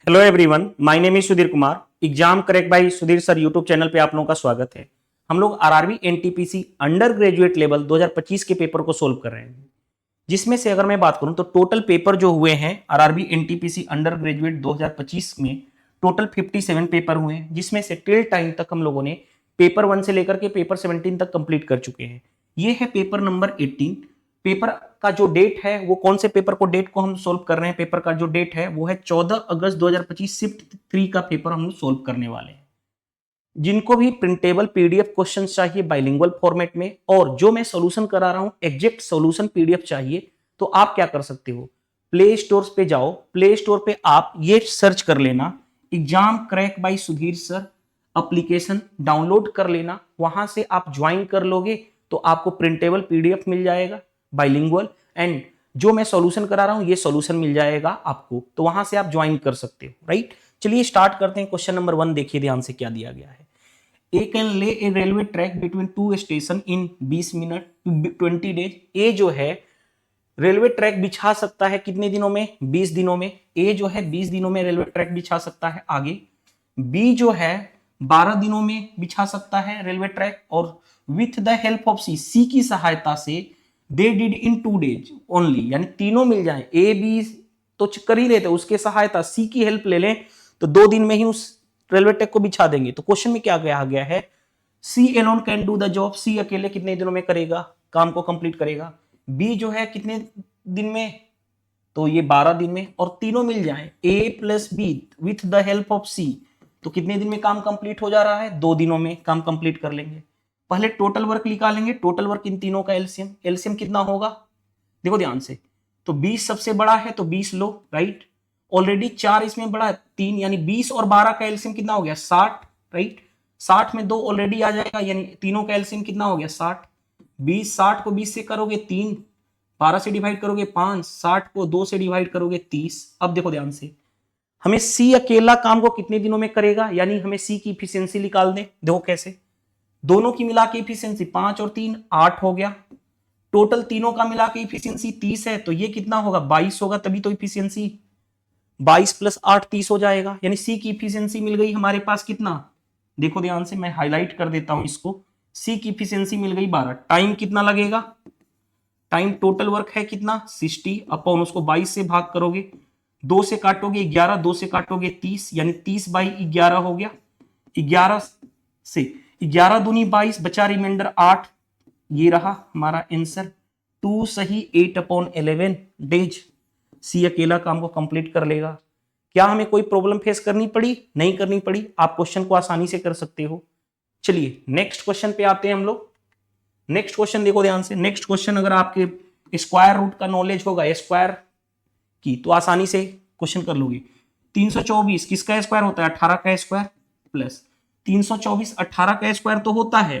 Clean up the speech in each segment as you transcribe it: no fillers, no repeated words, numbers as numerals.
Hello everyone, my name is Sudhir Kumar. Exam correct by Sudhir sir YouTube channel पे आप लोगों का स्वागत है। हम लोग RRB NTPC under graduate level 2025 के पेपर को सोल्व कर रहे हैं, जिसमें से अगर मैं बात करूं तो टोटल पेपर जो हुए हैं आरआरबी एनटीपीसी अंडर ग्रेजुएट 2025 में टोटल 57 पेपर हुए हैं, जिसमें से टिल टाइम तक हम लोगों ने पेपर 1 से लेकर के पेपर 17 तक कंप्लीट कर चुके हैं। ये है पेपर नंबर 18। पेपर का जो डेट है वो कौन से पेपर को डेट को हम सोल्व कर रहे हैं, पेपर का जो डेट है वो है 14 अगस्त 2025 शिफ्ट 3 का पेपर हम लोग सोल्व करने वाले हैं। जिनको भी प्रिंटेबल पीडीएफ क्वेश्चंस चाहिए बाइलिंगुअल फॉर्मेट में और जो मैं सॉल्यूशन करा रहा हूं एग्जैक्ट सॉल्यूशन पीडीएफ चाहिए, तो आप क्या कर सकते हो, प्ले स्टोर पे जाओ, प्ले स्टोर पे आप ये सर्च कर लेना exam crack by Sudhir sir, application download कर लेना। वहां से आप ज्वाइन कर लोगे तो आपको प्रिंटेबल पीडीएफ मिल जाएगा बाइलिंगुअल, एंड जो मैं सॉल्यूशन करा रहा हूं ये सॉल्यूशन मिल जाएगा आपको, तो वहां से आप ज्वाइन कर सकते हो। राइट, चलिए स्टार्ट करते हैं। क्वेश्चन नंबर 1 देखिए ध्यान से क्या दिया गया है। A can lay a railway track between two station in 20 minute 20 days. A जो है रेलवे ट्रैक बिछा सकता है कितने दिनों में, 20 दिनों में। ए जो है 20 दिनों में रेलवे ट्रैक बिछा सकता है। आगे बी जो है 12 दिनों में बिछा सकता है रेलवे ट्रैक, और विथ द हेल्प ऑफ सी, सी की सहायता से they did in 2 days only, यानी तीनों मिल जाए। ए बी तो कर ही रहे थे, उसके सहायता सी की हेल्प ले लें तो 2 दिन में ही उस रेलवे ट्रैक को बिछा देंगे। तो क्वेश्चन में क्या कहा गया है, C alone can do the job, C अकेले कितने दिनों में करेगा, काम को कंप्लीट करेगा। बी जो है कितने दिन में, तो ये 12 दिन में, और तीनों मिल जाए A plus B with the help of C, तो कितने दिन में काम कंप्लीट हो जा रहा है, 2 दिनों में काम कंप्लीट कर लेंगे। पहले टोटल वर्क निकालेंगे, टोटल वर्क इन तीनों का एलसीएम, एलसीएम कितना होगा, देखो ध्यान से। तो 20 सबसे बड़ा है तो 20 लो, राइट। ऑलरेडी 4 इसमें बड़ा है 3, यानी 20 और 12 का एलसीएम कितना हो गया 60, राइट। 60 में 2 ऑलरेडी आ जाएगा, यानी तीनों का एलसीएम कितना हो गया 60। 20 60 को 20 से करोगे 3, 12 से डिवाइड करोगे 5, 60 को 2 से डिवाइड करोगे 30। अब देखो ध्यान से, हमें सी अकेला काम को कितने दिनों में करेगा, यानी हमें सी की इफिशियंसी निकाल दें। देखो कैसे, दोनों की मिला के इफिशियंसी 5 और 3 8 हो गया, टोटल तीनों का मिला के इफिशियंसी 30 है, तो ये कितना होगा 22 होगा, तभी तो इफिशियंसी 22 प्लस 8 30 हो जाएगा। यानी सी की इफिशियंसी मिल गई हमारे पास कितना, देखो ध्यान से मैं हाईलाइट कर देता हूं इसको, सी की इफिशियंसी मिल गई 12। टाइम कितना लगेगा, टाइम टोटल वर्क है कितना 60 अपॉन उसको 22 से भाग करोगे, 2 से काटोगे 11, 2 से काटोगे 30, यानी 30 बाई 11 हो गया। 11 से 11 दूनी 22, बचा रिमाइंडर 8, ये रहा हमारा आंसर 2 सही 8 अपॉन 11 डेज सी अकेला काम को कंप्लीट कर लेगा। क्या हमें कोई प्रॉब्लम फेस करनी पड़ी, नहीं करनी पड़ी, आप क्वेश्चन को आसानी से कर सकते हो। चलिए नेक्स्ट क्वेश्चन पे आते हैं हम लोग। नेक्स्ट क्वेश्चन देखो ध्यान से, नेक्स्ट क्वेश्चन अगर आपके स्क्वायर रूट का नॉलेज होगा स्क्वायर की तो आसानी से क्वेश्चन कर लोगे। 324 किसका स्क्वायर होता है, 18 का स्क्वायर, प्लस 324 18 का स्क्वायर तो होता है।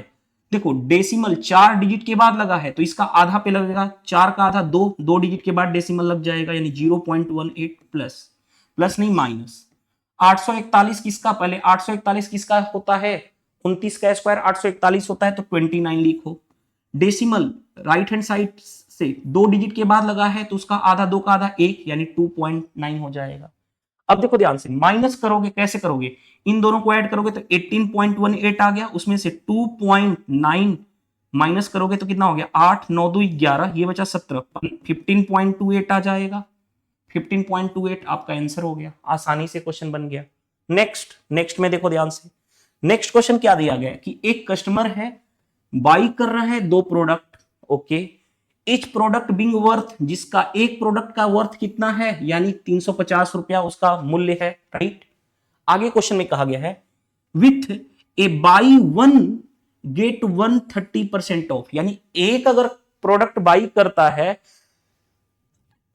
देखो डेसिमल 4 डिजिट के बाद लगा है तो इसका आधा पे लगेगा, 4 का आधा 2, 2 डिजिट के बाद डेसिमल लग जाएगा, यानी 0.18 प्लस, प्लस नहीं माइनस। 841 किसका, पहले 841 किसका होता है, 29 का स्क्वायर 841 होता है, तो 29 लिखो। डेसिमल राइट हैंड साइड से 2 डिजिट के बाद लगा है तो उसका आधा 2 का आधा 1, यानी 2.9 हो जाएगा। अब देखो ध्यान से, माइनस करोगे कैसे करोगे, इन दोनों को ऐड करोगे तो 18.18 आ गया, उसमें से 2.9 माइनस करोगे तो कितना हो गया 8 9 2 11, ये बचा 17, 15.28 आ जाएगा। 15.28 आपका आंसर हो गया, आसानी से क्वेश्चन बन गया। नेक्स्ट में देखो ध्यान से, नेक्स्ट क्वेश्चन क्या दिया गया कि एक कस्टमर है, बाई कर रहा है 2 product, okay, each product being worth, जिसका एक प्रोडक्ट का वर्थ कितना है, यानी 350 रुपया उसका मूल्य है, राइट। आगे क्वेश्चन में कहा गया है with a buy 1 get 1 30% off, यानी एक अगर प्रोडक्ट बाई करता है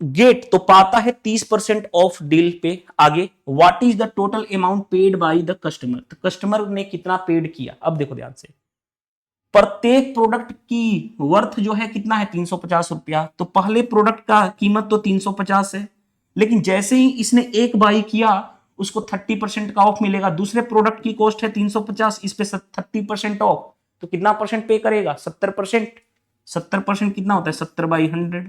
गेट तो पाता है 30% ऑफ डील पे। आगे what is the total amount paid by the customer, तो कस्टमर ने कितना पेड किया। अब देखो ध्यान से, प्रत्येक प्रोडक्ट की वर्थ जो है कितना है 350 रुपया, तो पहले प्रोडक्ट का कीमत तो 350 है, लेकिन जैसे ही इसने एक बाई किया उसको 30% का ऑफ मिलेगा। दूसरे प्रोडक्ट की कॉस्ट है 350, इस पे 30% ऑफ, तो कितना परसेंट पे करेगा 70%। 70% कितना होता है 70/100,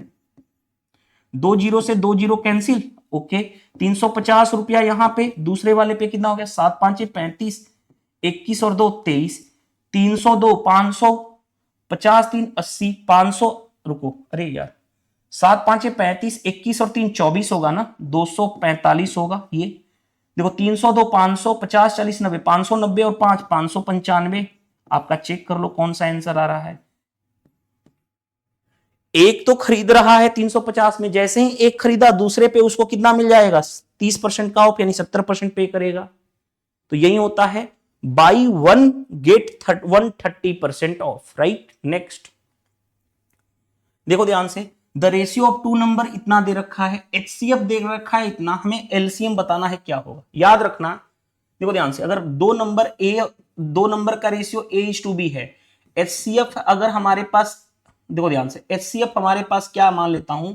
2 जीरो से 2 जीरो कैंसिल, ओके, 350 रुपया यहां पे, दूसरे वाले पे कितना हो गया, 7 5 35, 21 और 2 23, 302, 500, 50 3 80, 500, रुको अरे यार, 7 5 35, 21 और 3 24 होगा ना, 245 होगा ये। देखो 302, 500, 50 40 90, 590 और 5 595। आपका चेक कर लो कौन सा आंसर आ रहा है। एक तो खरीद रहा है 350 में, जैसे ही एक खरीदा दूसरे पे उसको कितना मिल जाएगा, 30% का ऑफ, यानी 70% पे करेगा। तो यही होता है buy one get 130% off, right. Next देखो ध्यान से, the ratio of two number इतना दे रखा है, एचसीएफ दे रखा है इतना, हमें एलसीएम बताना है क्या होगा। याद रखना, देखो ध्यान से, अगर दो नंबर का रेशियो A/B है, एचसीएफ अगर हमारे पास, देखो ध्यान से, एचसीएफ हमारे पास क्या मान लेता हूं,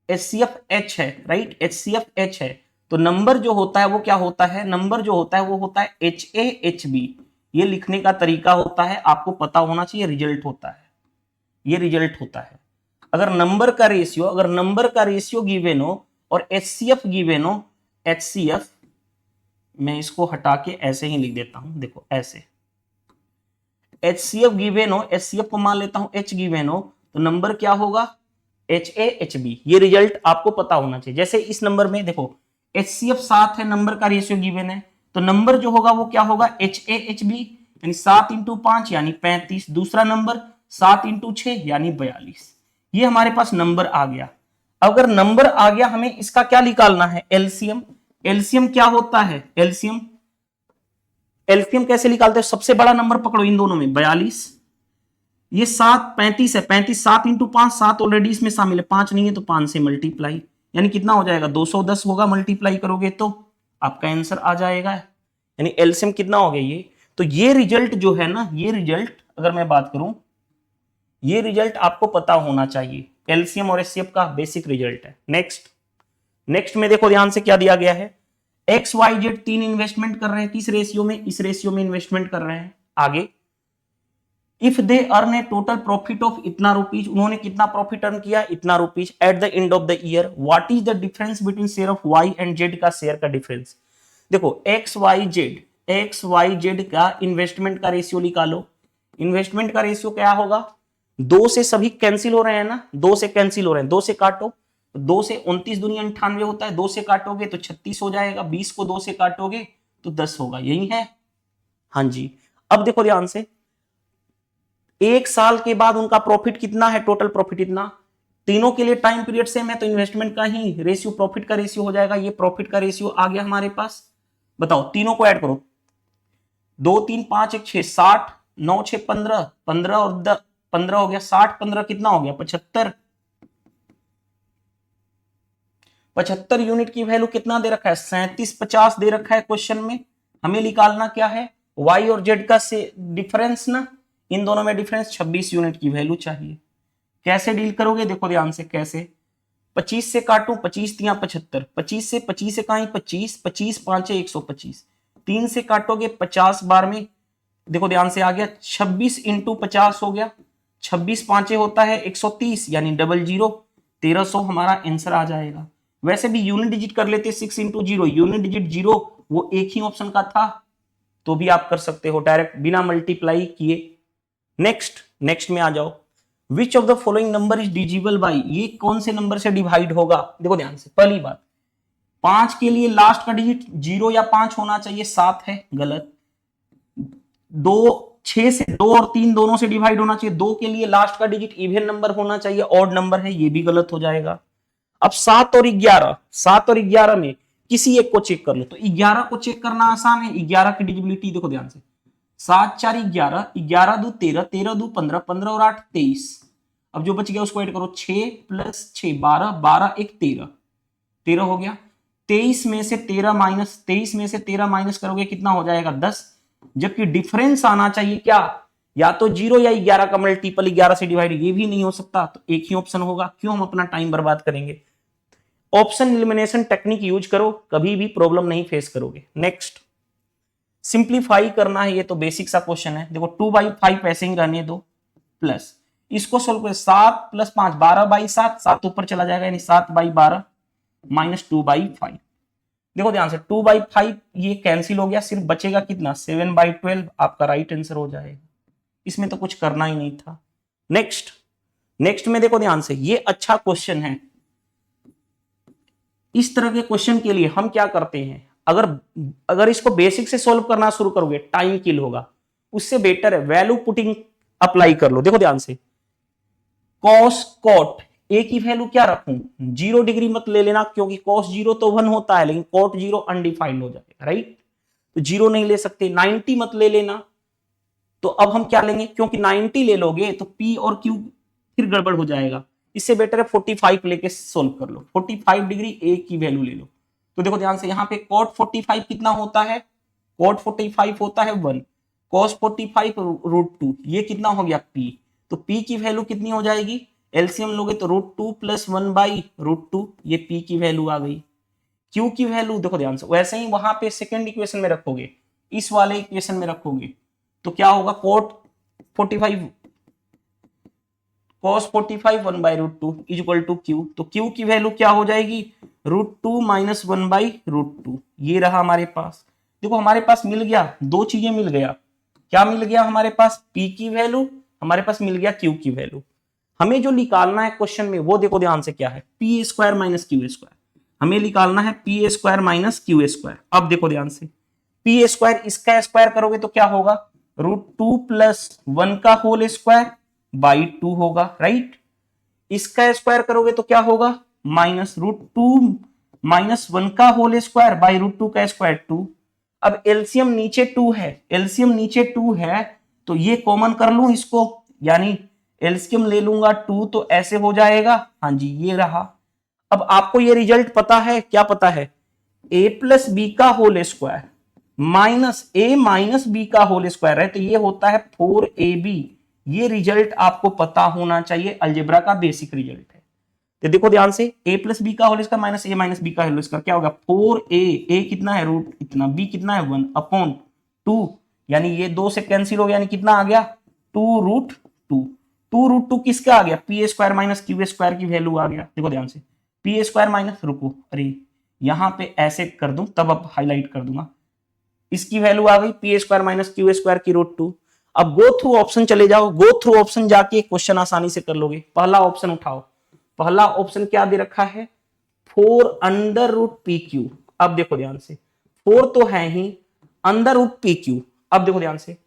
एचसीएफ H है, राइट, एचसीएफ H है, तो नंबर जो होता है वो क्या होता है, नंबर जो होता है वो होता है HAHB। ये लिखने का तरीका होता है, आपको पता होना चाहिए, रिजल्ट होता है, ये रिजल्ट होता है। अगर नंबर का रेशियो गिवन हो और एचसीएफ गिवन हो, एचसीएफ, मैं इसको हटा के ऐसे ही लिख देता हूं, देखो ऐसे, एचसीएफ गिवन हो, एचसीएफ को मान लेता हूं H गिवन हो, तो नंबर क्या होगा, HAHB। ये रिजल्ट आपको पता होना चाहिए। जैसे इस नंबर में देखो HCF 7 है, नंबर का रेशियो गिवन है, तो नंबर जो होगा वो क्या होगा, HAHB, यानी 7 इंटू 5 यानी 35, दूसरा नंबर 7 इंटू 6 यानी 42। ये हमारे पास नंबर आ गया। अगर नंबर आ गया, हमें इसका क्या निकालना है, एलसीएम। एलसीएम क्या होता है, एलसीएम, एलसीएम कैसे निकालते हैं, सबसे बड़ा नंबर पकड़ो इन दोनों में, 42, ये 7 35 है, 35 7 इंटू 5, 7 ऑलरेडी इसमें शामिल है, 5 नहीं है तो 5 से मल्टीप्लाई, यानी कितना हो जाएगा, 210 होगा, मल्टीप्लाई करोगे तो आपका आंसर आ जाएगा, यानी एलसीएम कितना हो गया ये। तो ये रिजल्ट जो है ना, ये रिजल्ट अगर मैं बात करूं, ये रिजल्ट आपको पता होना चाहिए, एलसीएम और एचसीएफ का बेसिक रिजल्ट है। नेक्स्ट में देखो ध्यान से क्या दिया गया है, एक्स वाई जेड 3 इन्वेस्टमेंट कर रहे हैं, किस रेशियो में, इस रेशियो में इन्वेस्टमेंट कर रहे हैं। आगे, if they earn a total profit of इतना रुपीज, उन्होंने कितना प्रॉफिट अर्न किया, इतना rupees, at the end of the year, what is the difference between share of Y and Z का शेयर का डिफरेंस। देखो एक्स वाई जेड का investment का रेशियो निकालो। इन्वेस्टमेंट का रेशियो क्या होगा, 2 से सभी कैंसिल हो रहे हैं ना, 2 से कैंसिल हो रहे हैं, 2 से काटो, 2 से 29 दूनी 98 होता है, 2 से काटोगे तो 36 हो जाएगा, 20 को 2 से काटोगे तो 10 होगा, यही है। हाँ जी, अब देखो ध्यान से, एक साल के बाद उनका प्रॉफिट कितना है, टोटल प्रॉफिट इतना, तीनों के लिए टाइम पीरियड सेम है, तो इन्वेस्टमेंट का ही रेशियो प्रॉफिट का रेशियो हो जाएगा। ये प्रॉफिट का रेशियो आ गया हमारे पास। बताओ तीनों को ऐड करो, 2 3 5 1 6 60, 9 6 15, 15 और 15 हो गया, 60 15 कितना हो गया, 75। 75 यूनिट की वैल्यू कितना दे रखा है, 3750 दे रखा है क्वेश्चन में। हमें निकालना क्या है, वाई और जेड का से डिफरेंस ना, इन दोनों में डिफरेंस, 26 यूनिट की वैल्यू चाहिए। कैसे डील करोगे, देखो ध्यान से कैसे, 25 से काटूं, 25 तिया 75, 25 से कहीं 25, 25 5 125, 3 से काटोगे 50 बार में, देखो ध्यान से आ गया, 26 इंटू 50 हो गया, 26 पांचे होता है 130, यानी 00, 1300 हमारा आंसर आ जाएगा। वैसे भी यूनिट डिजिट कर लेते, 6 इंटू 0, यूनिट डिजिट 0 वो एक ही ऑप्शन का था, तो भी आप कर सकते हो डायरेक्ट बिना मल्टीप्लाई किए। नेक्स्ट में आ जाओ, which of the following number is डिजिबल by, ये कौन से नंबर से डिवाइड होगा। देखो ध्यान से, पहली बात, 5 के लिए लास्ट का डिजिट 0 या 5 होना चाहिए, 7 है, गलत। 6 से 2 और 3 दोनों से डिवाइड होना चाहिए, 2 के लिए लास्ट का डिजिट इवन नंबर होना चाहिए, ऑड नंबर है, ये भी गलत हो जाएगा। अब 7 और 11 में किसी एक को चेक कर लो, तो 11 को चेक करना आसान है, 11 की डिजिबिलिटी देखो ध्यान से, 7 4 11, 11 2 13, 13 2 15, 15 और 8 23। अब जो बच गया उसको ऐड करो, 6 + 6 12, 12 1 13, 13 हो गया। 23 में से 13 माइनस करोगे कितना हो जाएगा, 10। जबकि डिफरेंस आना चाहिए क्या, या तो 0 या 11 का मल्टीपल 11 से डिवाइड, ये भी नहीं हो सकता, तो एक ही ऑप्शन होगा। क्यों हम अपना टाइम बर्बाद करेंगे, ऑप्शन एलिमिनेशन टेक्निक यूज करो, कभी भी प्रॉब्लम नहीं फेस करोगे। नेक्स्ट, सिंप्लीफाई करना है, ये तो बेसिक सा क्वेश्चन है। देखो 2/5 ऐसे ही रहने दो, प्लस इसको सोल्व करो, 7 + 5 12/7, 7 ऊपर चला जाएगा, यानी 7/12, -2/5। देखो ध्यान से 2/5 ये कैंसिल हो गया, सिर्फ बचेगा कितना 7/12, आपका राइट आंसर हो जाएगा। इसमें तो कुछ करना ही नहीं था। नेक्स्ट में देखो ध्यान से, ये अच्छा क्वेश्चन है। इस तरह के क्वेश्चन के लिए हम क्या करते हैं, अगर इसको बेसिक से सॉल्व करना शुरू करोगे टाइम किल होगा, उससे बेटर है वैल्यू पुटिंग अप्लाई कर लो। देखो ध्यान से, कॉस कॉट ए की वैल्यू क्या रखूं, 0 डिग्री मत ले लेना, क्योंकि कॉस 0 तो 1 होता है, लेकिन कॉट 0 अनडिफाइंड हो जाएगा, राइट। तो 0 नहीं ले सकते। 90 मत ले लेना, तो अब हम क्या लेंगे, क्योंकि 90 ले लोगे तो पी और क्यू फिर गड़बड़ हो जाएगा। इससे बेटर है 45 लेके सोल्व कर लो। 45 डिग्री ए की वैल्यू ले लो। तो देखो ध्यान से, यहाँ पे cot 45 कितना होता है, cot 45 होता है 1, cos 45 √2, ये कितना हो गया p। तो p की वैल्यू कितनी हो जाएगी, एलसीएम लोगे तो √2 + 1/√2, ये p की वैल्यू आ गई। q की वैल्यू देखो ध्यान से, वैसे ही वहां पे सेकेंड इक्वेशन में रखोगे, इस वाले इक्वेशन में रखोगे तो क्या होगा, cos 45 1/√2 = q। तो q की वैल्यू क्या हो जाएगी, √2 - 1/√2। ये रहा हमारे पास। देखो हमारे पास मिल गया, दो चीजें मिल गया। क्या मिल गया हमारे पास, p की वैल्यू, हमारे पास मिल गया q की वैल्यू। हमें जो निकालना है क्वेश्चन में वो देखो ध्यान से क्या है, p² - q²। हमें निकालना है p² - q²। अब देखो ध्यान से, p², इसका स्क्वायर करोगे तो क्या होगा, √2 + 1 का होल स्क्वायर बाई 2 होगा, राइट। इसका स्क्वायर करोगे तो क्या होगा, -√2 - 1 का होल स्क्वायर बाई √2 का स्क्वायर 2। अब एलसीएम नीचे 2 है, एलसीएम नीचे 2 है, तो ये कॉमन कर लूं इसको, यानी एलसीएम ले लूंगा 2, तो ऐसे हो जाएगा। हाँ जी, ये रहा। अब आपको ये रिजल्ट पता है, क्या पता है, a + b का होल स्क्वायर -a - b का होल स्क्वायर है, तो ये होता है 4ab। ये रिजल्ट आपको पता होना चाहिए, अलजेब्रा का बेसिक रिजल्ट है। तो देखो ध्यान से, a + b का होल स्क्वायर -a - b का होल स्क्वायर क्या होगा, 4a कितना है, रूट इतना, b कितना है 1/2, यानी ये 2 से कैंसिल हो गया, यानी कितना आ गया 2√2। 2√2 किसका आ गया, p² - q² की वैल्यू आ गया। देखो ध्यान से, p² - रुको, अरे यहां पे ऐसे कर दूं तब अब हाईलाइट कर दूंगा, इसकी वैल्यू आ गई p² - q² की √2। अब गो थ्रू ऑप्शन चले जाओ, गो थ्रू ऑप्शन जाके क्वेश्चन आसानी से कर लोगे। पहला ऑप्शन उठाओ, पहला ऑप्शन क्या दे रखा है, 4√pq। अब देखो ध्यान से, 4 तो है ही, √pq। अब देखो ध्यान से,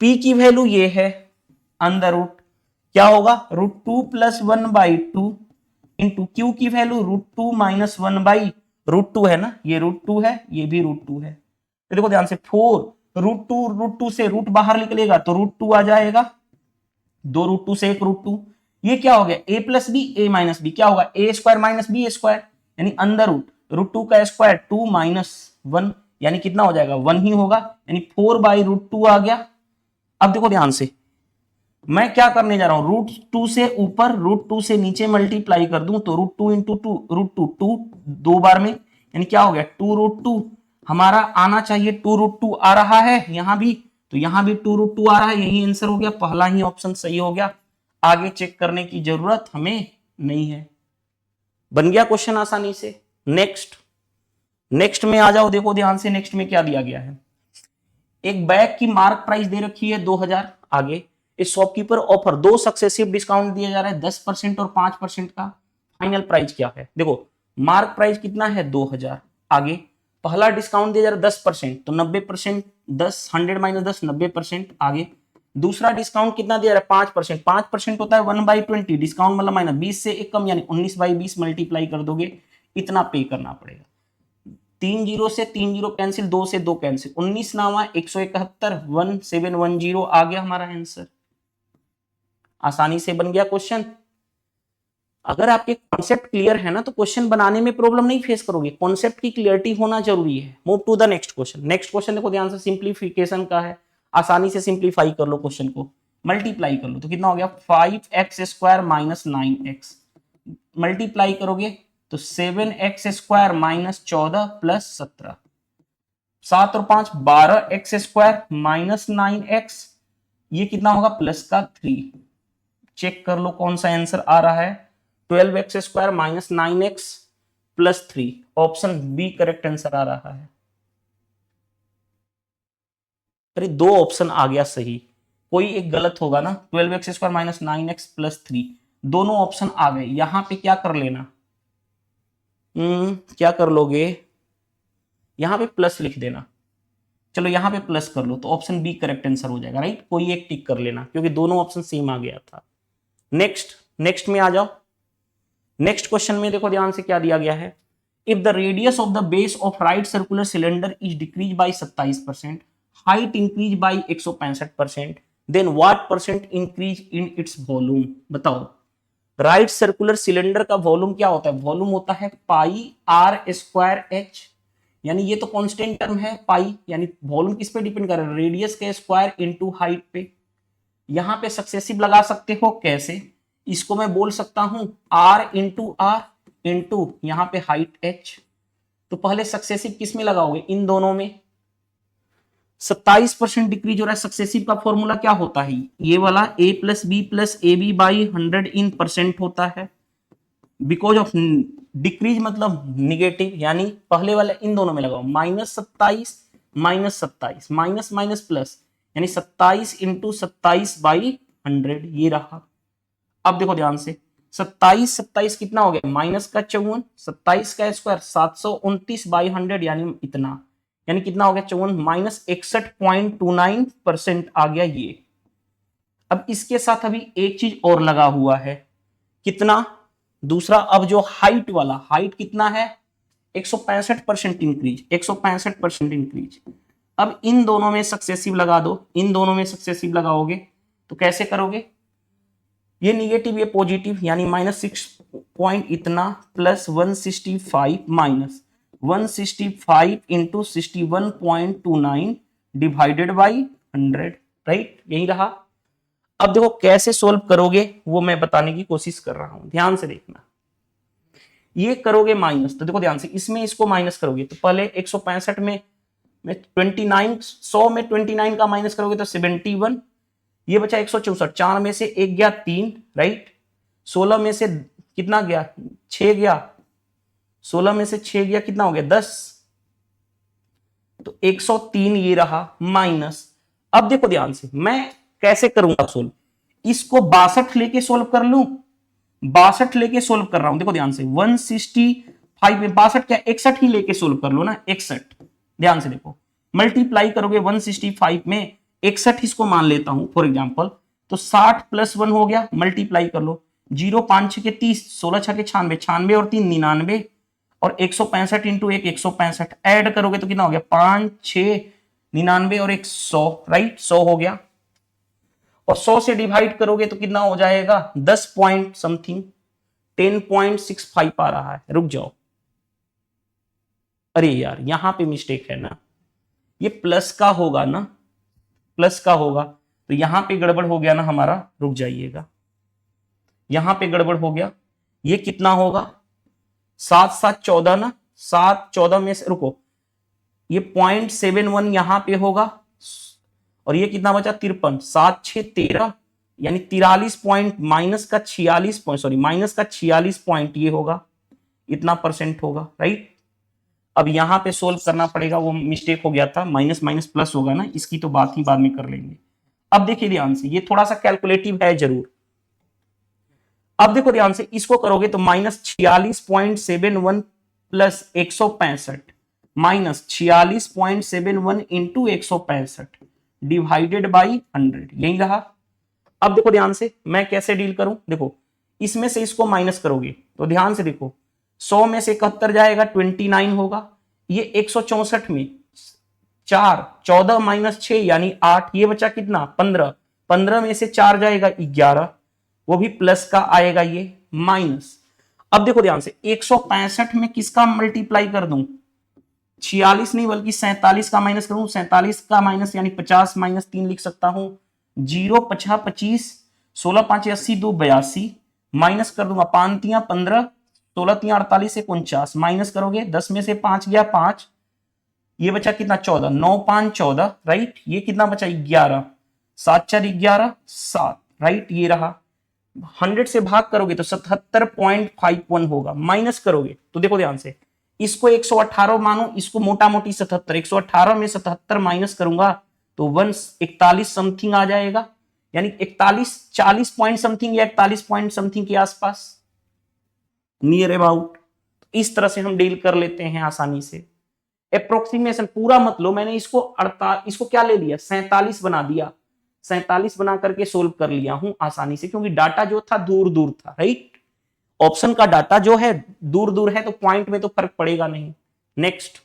p की वैल्यू ये है, अंडर क्या होगा, √2 + 1/2 इंटू q की वैल्यू √2 - 1/√2 है ना, ये √2 है, ये भी √2 है। तो देखो ध्यान से, 4√2 से रूट बाहर निकलेगा तो √2 आ जाएगा, 2√2 से 1√2। ये क्या हो गया, a + b a - b क्या होगा, a² - b², यानी अंडर √2 का स्क्वायर 2 - 1, यानी कितना हो जाएगा 1 ही होगा, यानी 4/√2 आ गया। अब देखो ध्यान से, मैं क्या करने जा रहा हूं, √2 से ऊपर √2 से नीचे मल्टीप्लाई कर दूं, तो √2 × 2 √2 2 दो बार में, यानी क्या हो गया 2√2। हमारा आना चाहिए 2√2 आ रहा है यहां भी, तो यहां भी 2√2 आ रहा है, यही आंसर हो गया, पहला ही ऑप्शन सही हो गया। आगे चेक करने की जरूरत हमें नहीं है। बन गया क्वेश्चन आसानी से। नेक्स्ट में आ जाओ, देखो ध्यान से, नेक्स्ट में क्या दिया गया है, एक बैग की मार्क प्राइस दे रखी है 2000। आगे इस शॉपकीपर ऑफर 2 सक्सेसिव डिस्काउंट दिया जा रहा है, 10% और 5% का। फाइनल प्राइस क्या है, देखो मार्क प्राइस कितना है 2000। आगे पहला डिस्काउंट दिया जा रहा है 10%, तो 90%, 10 100 - 10 90%। आगे दूसरा डिस्काउंट कितना दिया जा रहा है 5%, 5% होता है 1/20, डिस्काउंट मतलब माइनस 20 से एक कम, यानी 19/20 मल्टीप्लाई कर दोगे, इतना पे करना पड़ेगा। 3 जीरो से 3 जीरो कैंसिल, 2 से 2 कैंसिल, 19 नावा 171 1710 आ गया हमारा आंसर। आसानी से बन गया क्वेश्चन। अगर आपके कॉन्सेप्ट क्लियर है ना, तो क्वेश्चन बनाने में प्रॉब्लम नहीं फेस करोगे, कॉन्सेप्ट की क्लियरिटी होना जरूरी है। Move to the next question. Next question देखो ध्यान से, सिंप्लीफिकेशन का है, आसानी से सिंप्लीफाई कर लो क्वेश्चन को, मल्टीप्लाई कर लो, तो कितना हो गया 5x² - 9x, मल्टीप्लाई करोगे तो 7x² - 14 + 17, 7 और 5 12x² - 9x, ये कितना होगा प्लस का 3। चेक कर लो कौन सा आंसर आ रहा है, 12x² - 9x +3। Option B correct answer आ रहा है। अरे 2 ऑप्शन आ गया सही, कोई एक गलत होगा ना। 12x² माइनस 9x प्लस 3, दोनों ऑप्शन आ गए। यहां पे क्या कर लेना, क्या कर लोगे, यहां पे प्लस लिख देना। चलो यहां पे प्लस कर लो तो ऑप्शन बी करेक्ट आंसर हो जाएगा, राइट। कोई एक टिक कर लेना क्योंकि दोनों ऑप्शन सेम आ गया था। नेक्स्ट में आ जाओ। नेक्स्ट क्वेश्चन में देखो ध्यान से क्या दिया गया है। If the radius of the base of right circular cylinder is decrease by 27%, height increase by 165%, then what percent increase in its volume. बताओ, राइट सर्कुलर सिलेंडर का वॉल्यूम क्या होता है, वॉल्यूम होता है पाई आर स्क्वायर एच, यानी ये तो कांस्टेंट टर्म है पाई, यानी वॉल्यूम किस पे डिपेंड कर रहा है, रेडियस के स्क्वायर इनटू हाइट पे। यहां पे सक्सेसिव लगा सकते हो, कैसे, इसको मैं बोल सकता हूं आर इंटू यहां पे हाइट एच। तो पहले सक्सेसिव किस में लगाओगे, इन दोनों में। 27% डिक्रीज हो रहा है, सक्सेसिव का फॉर्मूला क्या होता है, ये वाला a plus B plus A B by 100 in percent होता है। बिकॉज ऑफ डिक्रीज मतलब निगेटिव, यानी पहले वाला इन दोनों में लगाओ, -27 माइनस माइनस प्लस, यानी 27 इंटू 27/100 ये रहा। अब देखो ध्यान से, 27 कितना हो गया, माइनस का 54, 27 का स्क्वायर 729/100 यानी इतना, यानी कितना हो गया 54, माइनस 61.29% आ गया ये। अब इसके साथ अभी एक चीज और लगा हुआ है, कितना, दूसरा, अब जो हाइट वाला, हाइट कितना है 165% इंक्रीज, 165% इंक्रीज। अब इन दोनों में सक्सेसिव लगा दो, इन दोनों में सक्सेसिव लगाओगे तो कैसे करोगे, ये निगेटिव ये पॉजिटिव, यानी -6 पॉइंट इतना plus 165 minus 165 into 61.29 divided by 100, right, यही रहा। अब देखो कैसे सोल्व करोगे वो मैं बताने की कोशिश कर रहा हूं, ध्यान से देखना। ये करोगे माइनस, तो देखो ध्यान से, इसमें इसको माइनस करोगे तो पहले 165 में 29, 100 में 29 का माइनस करोगे तो 71, ये बचा 164, 4 में से 1 गया 3, राइट, 16 में से कितना गया 6 गया, 16 में से 6 गया कितना हो गया 10, तो 103 ये रहा माइनस। अब देखो ध्यान से मैं कैसे करूंगा सोल्व, इसको 62 लेके सोल्व कर लूं, 62 लेके सोल्व कर रहा हूं, देखो ध्यान से 165 में 62 क्या 61 ही लेके सोल्व कर लो ना, 61, ध्यान से देखो, मल्टीप्लाई करोगे 165 में 61 इसको मान लेता हूं फॉर एग्जांपल, तो 60 प्लस 1 हो गया, मल्टीप्लाई कर लो, 0 5 6 के 30, 16 6 के 96, 96 और 3 99, और 165 इंटू 1 165 ऐड करोगे तो कितना हो गया 5 6 99 और 100, राइट, 100 हो गया। और 100 से डिवाइड करोगे तो कितना हो जाएगा 10 पॉइंट समथिंग, 10.65 आ रहा है। रुक जाओ, अरे यार यहां पे मिस्टेक है ना, ये प्लस का होगा ना, प्लस का होगा, तो यहां पे गड़बड़ हो गया ना हमारा, रुक जाइएगा, यहां पे गड़बड़ हो गया, ये कितना होगा 7 7 14 ना, 7 14 में से रुको, ये 0.71 यहां पे होगा, और ये कितना बचा 53, 7 6 13, यानी 43 पॉइंट माइनस का 46 पॉइंट, सॉरी माइनस का 46 पॉइंट ये होगा, इतना परसेंट होगा, राइट। अब यहां पे सोल्व करना पड़ेगा, वो मिस्टेक हो गया था, माइनस माइनस प्लस होगा ना, इसकी तो बात ही बाद में कर लेंगे। अब देखिए ध्यान से, ये थोड़ा सा कैलकुलेटिव है जरूर। अब देखो ध्यान से, इसको करोगे तो -46.71 प्लस 165 -46.71 इंटू 165 डिवाइडेड बाई 100, यही रहा। अब देखो ध्यान से मैं कैसे डील करूं, देखो इसमें से इसको माइनस करोगे तो ध्यान से देखो, 100 में से 71 जाएगा 29 होगा, ये 164 में 4 14 माइनस 6 यानी 8, ये बचा कितना 15, 15 में से 4 जाएगा 11, वो भी प्लस का आएगा ये माइनस। अब देखो ध्यान से 165 में किसका मल्टीप्लाई कर दूं, 46 नहीं बल्कि 47 का माइनस करूं, 47 का माइनस यानी 50 माइनस 3 लिख सकता हूं, 0 50 25, 16 5 80 2 82, माइनस कर दूंगा 5 3 15, 16 3 48 49, माइनस करोगे 10 में से 5 गया 5, ये बचा कितना 14, 9 5 14, राइट, ये कितना बचा 11, 7 4 11 7, राइट, ये रहा। 100 से भाग करोगे तो 77.51 होगा, माइनस करोगे तो देखो ध्यान से, इसको 118 मानो, इसको मोटा मोटी 77, 118 में 77 माइनस करूंगा तो 141 समथिंग आ जाएगा, यानी 41 40 पॉइंट समथिंग या 41 पॉइंट समथिंग के आसपास, नियर अबाउट। इस तरह से हम डील कर लेते हैं आसानी से। अप्रोक्सीमेशन पूरा मत लो, मैंने इसको क्या ले लिया, 47 बना दिया, 47 बना करके सोल्व कर लिया हूं आसानी से, क्योंकि डाटा जो था दूर दूर था, राइट। ऑप्शन का डाटा जो है दूर दूर है तो पॉइंट में तो फर्क पड़ेगा नहीं। Next,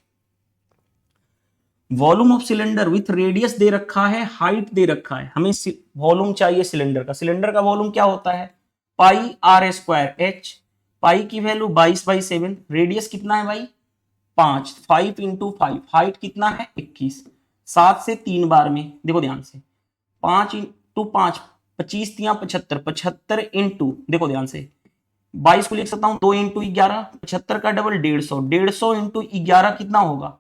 volume of cylinder with radius दे रखा है, हाइट दे रखा है, हमें वॉल्यूम चाहिए सिलेंडर का। सिलेंडर का वॉल्यूम क्या होता है, पाई आर स्क्वायर एच, पाई की वैल्यू 22/7, रेडियस कितना है भाई 5, 5 इंटू 5, हाइट कितना है 21, 7 से 3 बार में, देखो ध्यान से 5 इंटू 5 25 3 75, 75 इंटू, देखो ध्यान से 22 को लिख सकता हूं 2 इंटू 11, 75 का डबल 150, 150 इंटू 11 कितना होगा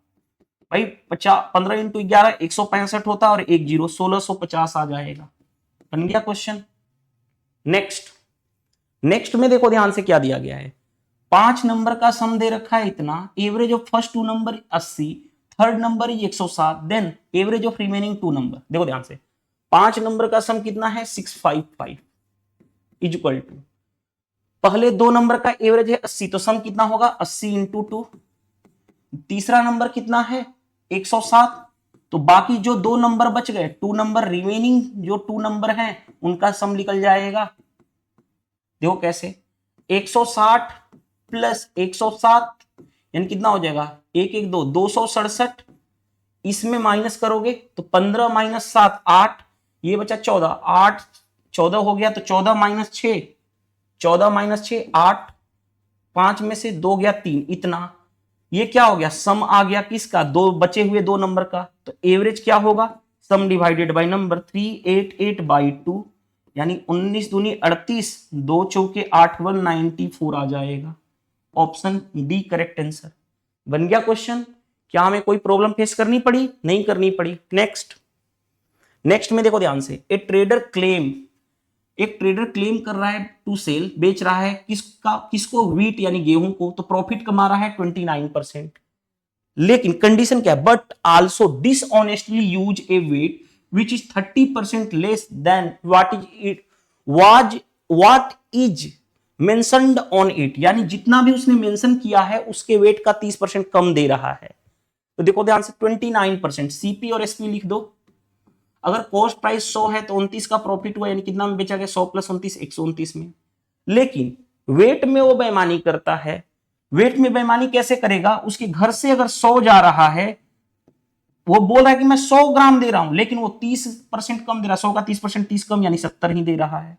भाई 15 इंटू 11 165 होता है, और एक जीरो 1650 आ जाएगा। बन गया क्वेश्चन। नेक्स्ट में देखो ध्यान से क्या दिया गया है, 5 नंबर का सम दे रखा है इतना, average of first 2 number 80, third number 107, then average of remaining 2 number. देखो ध्यान से 5 नंबर का सम कितना है 655 इज इक्वल टू, पहले 2 नंबर का एवरेज है 80, तो सम कितना होगा 80 इंटू 2, तीसरा नंबर कितना है 107, तो बाकी जो 2 नंबर बच गए 2 नंबर रिमेनिंग जो 2 नंबर हैं उनका सम निकल जाएगा। देखो कैसे, 160 प्लस 107 यानी कितना हो जाएगा 1 1 2 267, इसमें माइनस करोगे तो 15 माइनस 7 8, ये बचा 14, 8 14 हो गया, तो 14 माइनस 6 14 माइनस 6 8, 5 में से 2 गया 3, इतना, ये क्या हो गया सम आ गया किसका, दो बचे हुए 2 नंबर का, तो एवरेज क्या होगा सम डिवाइडेड बाय नंबर 388/2, यानी 19 दूनी 38, 2 चौके 8 1 94 आ जाएगा। Option D correct answer. बन गया क्वेश्चन। क्या हमें कोई प्रॉब्लम फेस करनी पड़ी, नहीं करनी पड़ी। नेक्स्ट में देखो ध्यान से, एक ट्रेडर क्लेम कर रहा है टू सेल, बेच रहा है किसको व्हीट यानी गेहूं को, तो प्रॉफिट कमा रहा है 29%, लेकिन कंडीशन क्या है, but also dishonestly use a weight which is 30% less than what is mentioned on it, यानी जितना भी उसने मेंशन किया है उसके वेट का 30% कम दे रहा है। तो देखो ध्यान से 29%, सीपी और एसपी लिख दो। अगर कॉस्ट प्राइस 100 है तो 29 का प्रॉफिट हुआ, यानी कितना में बेचा गया 100 प्लस 29 129 में। लेकिन वेट में वो बेईमानी करता है। वेट में बेईमानी कैसे करेगा, उसके घर से अगर 100 जा रहा है, वो बोल रहा है कि मैं 100 ग्राम दे रहा हूं, लेकिन वो 30% कम दे रहा है, 100 का 30% 30 कम यानी 70 ही दे रहा है।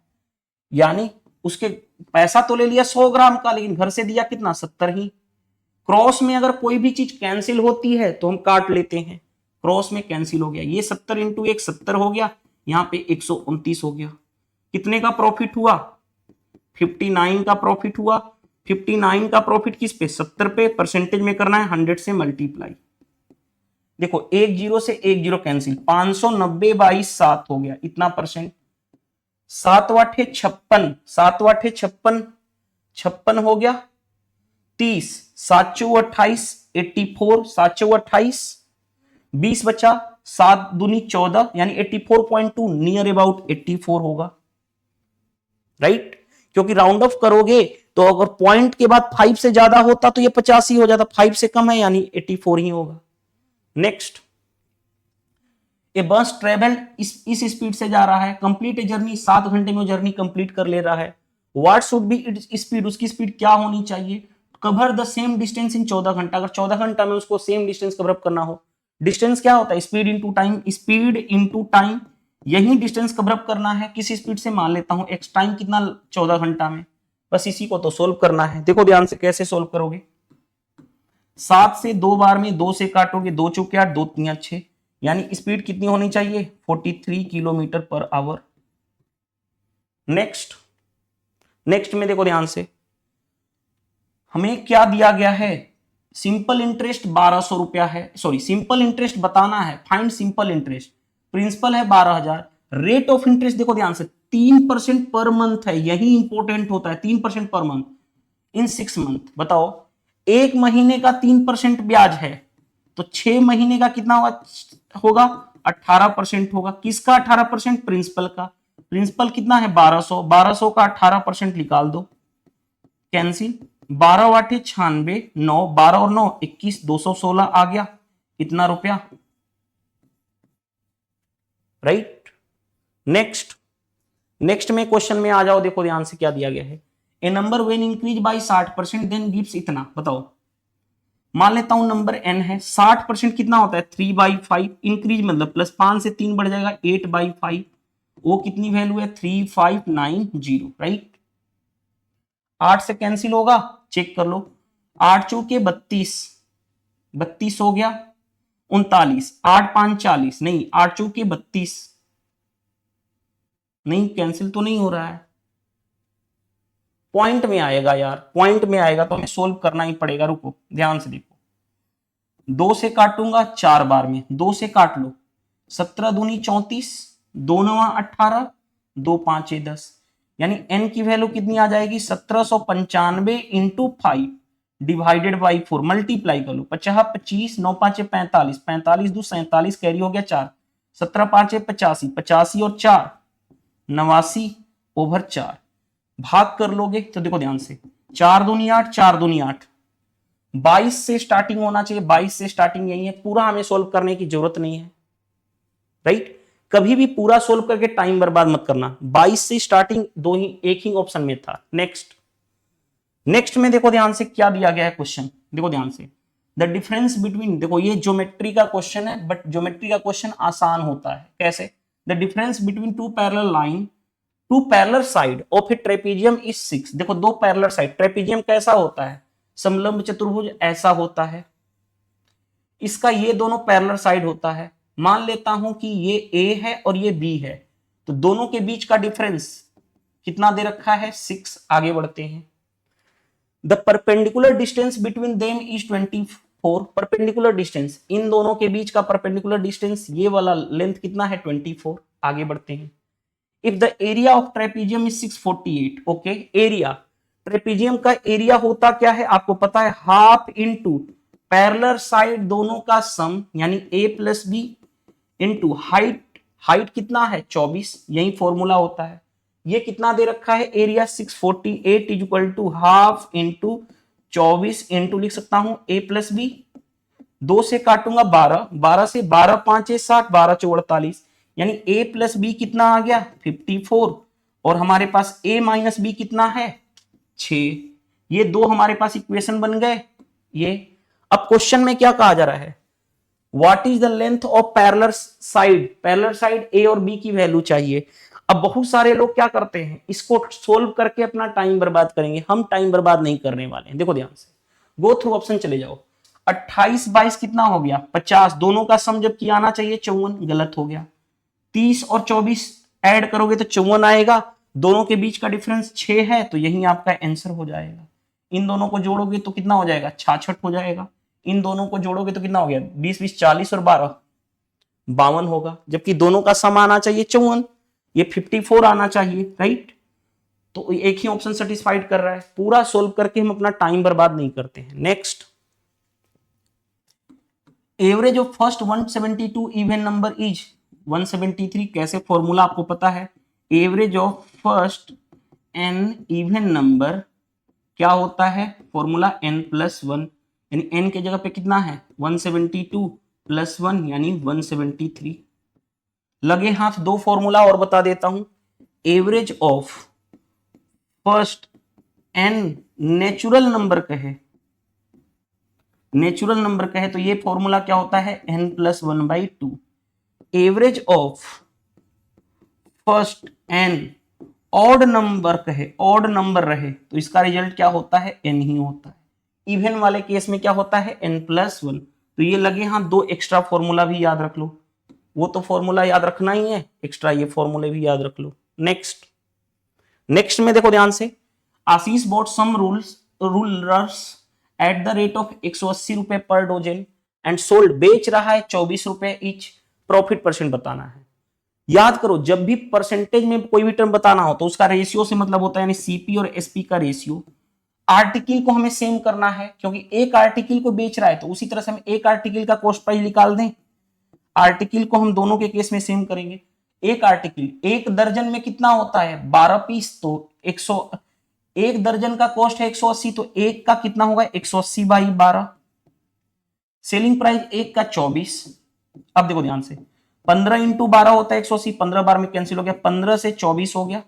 यानी उसके पैसा तो ले लिया 100 ग्राम का, लेकिन घर से दिया कितना 70 ही। क्रॉस में अगर कोई भी चीज कैंसिल होती है तो हम काट लेते हैं, क्रॉस में कैंसिल हो गया, ये 70 इंटू 1 70 हो गया, यहां पे 129 हो गया। कितने का प्रॉफिट हुआ 59 का प्रॉफिट हुआ। 59 का प्रॉफिट किस पे 70 पे, परसेंटेज में करना है 100 से मल्टीप्लाई। देखो 1 0 से 1 0 कैंसिल, 590/7 हो गया, इतना परसेंट। 7 8 56, 7 8 56, 56 हो गया 30, 7 4 28 84, 7 4 28 20 बचा, 7 दूनी 14 यानी 84.2, नियर अबाउट 84 होगा, राइट। क्योंकि राउंड ऑफ करोगे तो अगर पॉइंट के बाद 5 से ज्यादा होता तो ये 50 ही हो जाता, 5 से कम है यानी 84 ही होगा। नेक्स्ट, ए बस ट्रेवल इस स्पीड से जा रहा है, कंप्लीट ए जर्नी, 7 घंटे में जर्नी कंप्लीट कर ले रहा है। What should be its speed, उसकी स्पीड क्या होनी चाहिए, cover the same distance in 14 घंटा, अगर 14 घंटा में उसको सेम डिस्टेंस कवर अप करना हो। डिस्टेंस क्या होता है speed into time, speed into time, यही डिस्टेंस कवर अप करना है। किस स्पीड से मान लेता हूं, एक्स टाइम कितना 14 घंटा में, बस इसी को तो सोल्व करना है। देखो ध्यान से कैसे सोल्व करोगे, 7 से 2 बार में 2 से काटोगे, 2 चौके 8 2 3 6, यानी स्पीड कितनी होनी चाहिए 43 किलोमीटर पर आवर। नेक्स्ट में देखो ध्यान से, हमें क्या दिया गया है, सिंपल इंटरेस्ट 1200 रुपया है, सॉरी सिंपल इंटरेस्ट बताना है, फाइंड सिंपल इंटरेस्ट, प्रिंसिपल है 12,000, रेट ऑफ इंटरेस्ट देखो ध्यान से 3% पर मंथ है, यही इंपॉर्टेंट होता है, 3% पर मंथ इन 6 मंथ। बताओ, एक महीने का 3% ब्याज है तो 6 महीने का कितना होगा 18% होगा। किसका 18%? प्रिंसिपल का। प्रिंसिपल कितना है 1200, 1200 का 18% निकाल दो, कैंसिल। 12 वाटे 96, 9, 12 और 9 21, 216 आ गया इतना रुपया, राइट। नेक्स्ट में क्वेश्चन में आ जाओ, देखो ध्यान से क्या दिया गया है। A number when increase by 60% then gives इतना। बताओ, मान लेता हूं नंबर n है, 60% कितना होता है 3/5, इंक्रीज मतलब प्लस 5 से 3 बढ़ जाएगा 8/5, वो कितनी वैल्यू है 3590, राइट। 8 से कैंसिल होगा, चेक कर लो, 8 चौके 32, 32 हो गया 39, 8 5 40, नहीं 8 चौके 32, नहीं कैंसिल तो नहीं हो रहा है, पॉइंट में आएगा यार, पॉइंट में आएगा तो हमें सोल्व करना ही पड़ेगा। रुको ध्यान से देखो, 2 से काटूंगा 4 बार में, 2 से काट लो, 17 दूनी 34, 2 9 18, 2 5 10, यानी n की वैल्यू कितनी आ जाएगी 1795 इंटू 5 डिवाइडेड बाई 4, मल्टीप्लाई कर लो, 50 25, 9 5 45, 45 दो 47, कैरी हो गया 4, 17 5 85, 85 और 4 89 ओवर 4, भाग कर लोगे तो देखो ध्यान से, 4 दूनी 8, 4 दूनी 8, 22 से स्टार्टिंग होना चाहिए, 22 से स्टार्टिंग यही है, पूरा हमें सोल्व करने की जरूरत नहीं है, राइट। कभी भी पूरा सोल्व करके टाइम बर्बाद मत करना, 22 से स्टार्टिंग, दो ही एक ही ऑप्शन में था। नेक्स्ट में देखो ध्यान से क्या दिया गया है क्वेश्चन, देखो ध्यान से, द डिफरेंस बिटवीन, देखो ये ज्योमेट्री का क्वेश्चन है, बट ज्योमेट्री का क्वेश्चन आसान होता है, कैसे? The difference between two parallel line, two parallel side of a trapezium is 6। देखो दो पैरेलल साइड, ट्रेपीजियम कैसा होता है, समलंब चतुर्भुज ऐसा होता है, इसका ये दोनों पैरेलल साइड होता है। मान लेता हूं कि ये ए है और ये बी है, तो दोनों के बीच का डिफरेंस कितना दे रखा है 6। आगे बढ़ते हैं, the perpendicular distance between them is 24। Perpendicular distance, इन दोनों के बीच का परपेंडिकुलर डिस्टेंस, ये वाला लेंथ कितना है 24। आगे बढ़ते हैं, if the area of trapezium is 648, okay, area, trapezium का एरिया होता क्या है आपको पता है, हाफ इंटू पैरेलल साइड दोनों का सम, यानी a plus B into height, height कितना है 24, यही फॉर्मूला होता है। ये कितना दे रखा है area 648 is equal to half into 24 into लिख सकता हूं a प्लस बी, 2 से काटूंगा 12, 12 से 12 5 60, 12 4 48, यानी a प्लस बी कितना आ गया 54, और हमारे पास a माइनस बी कितना है 6। ये दो हमारे पास इक्वेशन बन गए। ये अब क्वेश्चन में क्या कहा जा रहा है, what is the length of parallel side, parallel side A और बी की वैल्यू चाहिए। अब बहुत सारे लोग क्या करते हैं, इसको सोल्व करके अपना टाइम बर्बाद करेंगे, हम टाइम बर्बाद नहीं करने वाले हैं। देखो ध्यान से, गो थ्रू ऑप्शन चले जाओ, 28 22 कितना हो गया 50, दोनों का सम जब किया आना चाहिए 54, गलत हो गया। 30 और 24 ऐड करोगे तो 54 आएगा, दोनों के बीच का डिफरेंस 6 है, तो यही आपका आंसर हो जाएगा। इन दोनों को जोड़ोगे तो कितना हो जाएगा 66 हो जाएगा, इन दोनों को जोड़ोगे तो कितना हो गया 20 20 40 और 12 52 होगा, जबकि दोनों का सम आना चाहिए 54, ये 54 आना चाहिए, राइट। तो एक ही ऑप्शन सेटिस्फाइड कर रहा है, पूरा सोल्व करके हम अपना टाइम बर्बाद नहीं करते हैं। Next, average of first 172 even number is 173, कैसे फॉर्मूला आपको पता है, average of first n even number क्या होता है, फॉर्मूला n+1, यानी n के जगह पे कितना है 172 + 1 यानी 173। लगे हाथ दो फॉर्मूला और बता देता हूं, average of first n natural number कहे, नेचुरल नंबर कहे तो ये फॉर्मूला क्या होता है n+1/2। Average of first n odd number कहे, ऑड नंबर रहे तो इसका रिजल्ट क्या होता है n ही होता है। इवन वाले केस में क्या होता है n+1। तो ये लगे हाँ दो एक्स्ट्रा फॉर्मूला भी याद रख लो, वो तो फॉर्मूला याद रखना ही है, एक्स्ट्रा ये फॉर्मूले भी याद रख लो। नेक्स्ट में देखो ध्यान से, Ashish bought some rulers at the rate of 180 रुपए पर डोजन एंड सोल्ड, बेच रहा है 24 रुपए ईच, प्रॉफिट परसेंट बताना है। याद करो, जब भी परसेंटेज में कोई भी टर्म बताना हो तो उसका रेशियो से मतलब होता है, यानी सीपी और एसपी का रेशियो। आर्टिकल को हमें सेम करना है क्योंकि एक आर्टिकल को बेच रहा है, तो उसी तरह से हम एक आर्टिकल का कॉस्ट प्राइस निकाल दें। आर्टिकल को हम दोनों के केस में सेम करेंगे। एक आर्टिकल, एक दर्जन में कितना होता है 12 पीस, तो 100, एक दर्जन का कॉस्ट है 180, तो एक का कितना होगा 180 बाई 12। सेलिंग प्राइस एक का 24। अब देखो ध्यान से, 15 इंटू 12 होता है 180, 15 बार में कैंसिल हो गया, 15 से 24 हो गया,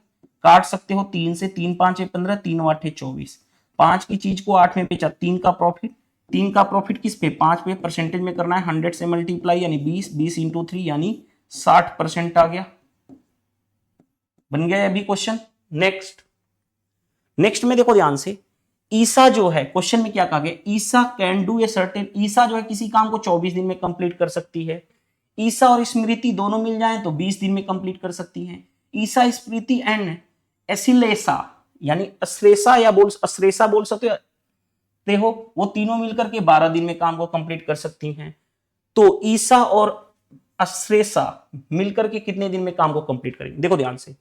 काट सकते हो 3 से, 3 5 है 15, 3 8 है 24। 5 की चीज को 8 में बेचा, 3 का प्रॉफिट। 3 का प्रॉफिट किस पे, 5 पे। परसेंटेज में करना है 100 से मल्टीप्लाई, यानी 20, 20 इंटू 3 यानी 60% आ गया। बन गया अभी क्वेश्चन। नेक्स्ट में देखो ध्यान से, ईसा जो है, क्वेश्चन में क्या कहा गया, ईसा कैन डू ए सर्टेन, ईसा जो है किसी काम को 24 दिन में कंप्लीट कर सकती है। ईसा और स्मृति दोनों मिल जाएं तो 20 दिन में कंप्लीट कर सकती हैं। ईसा, स्मृति एंड एसिलेसा, यानी अश्रेषा या अश्रेषा बोल सकते हो, वो तीनों मिलकर के 12 दिन में काम को कंप्लीट कर सकती हैं। तो ईसा और अश्रेषा मिलकर के कितने दिन में काम को कंप्लीट करेंगे, देखो ध्यान से।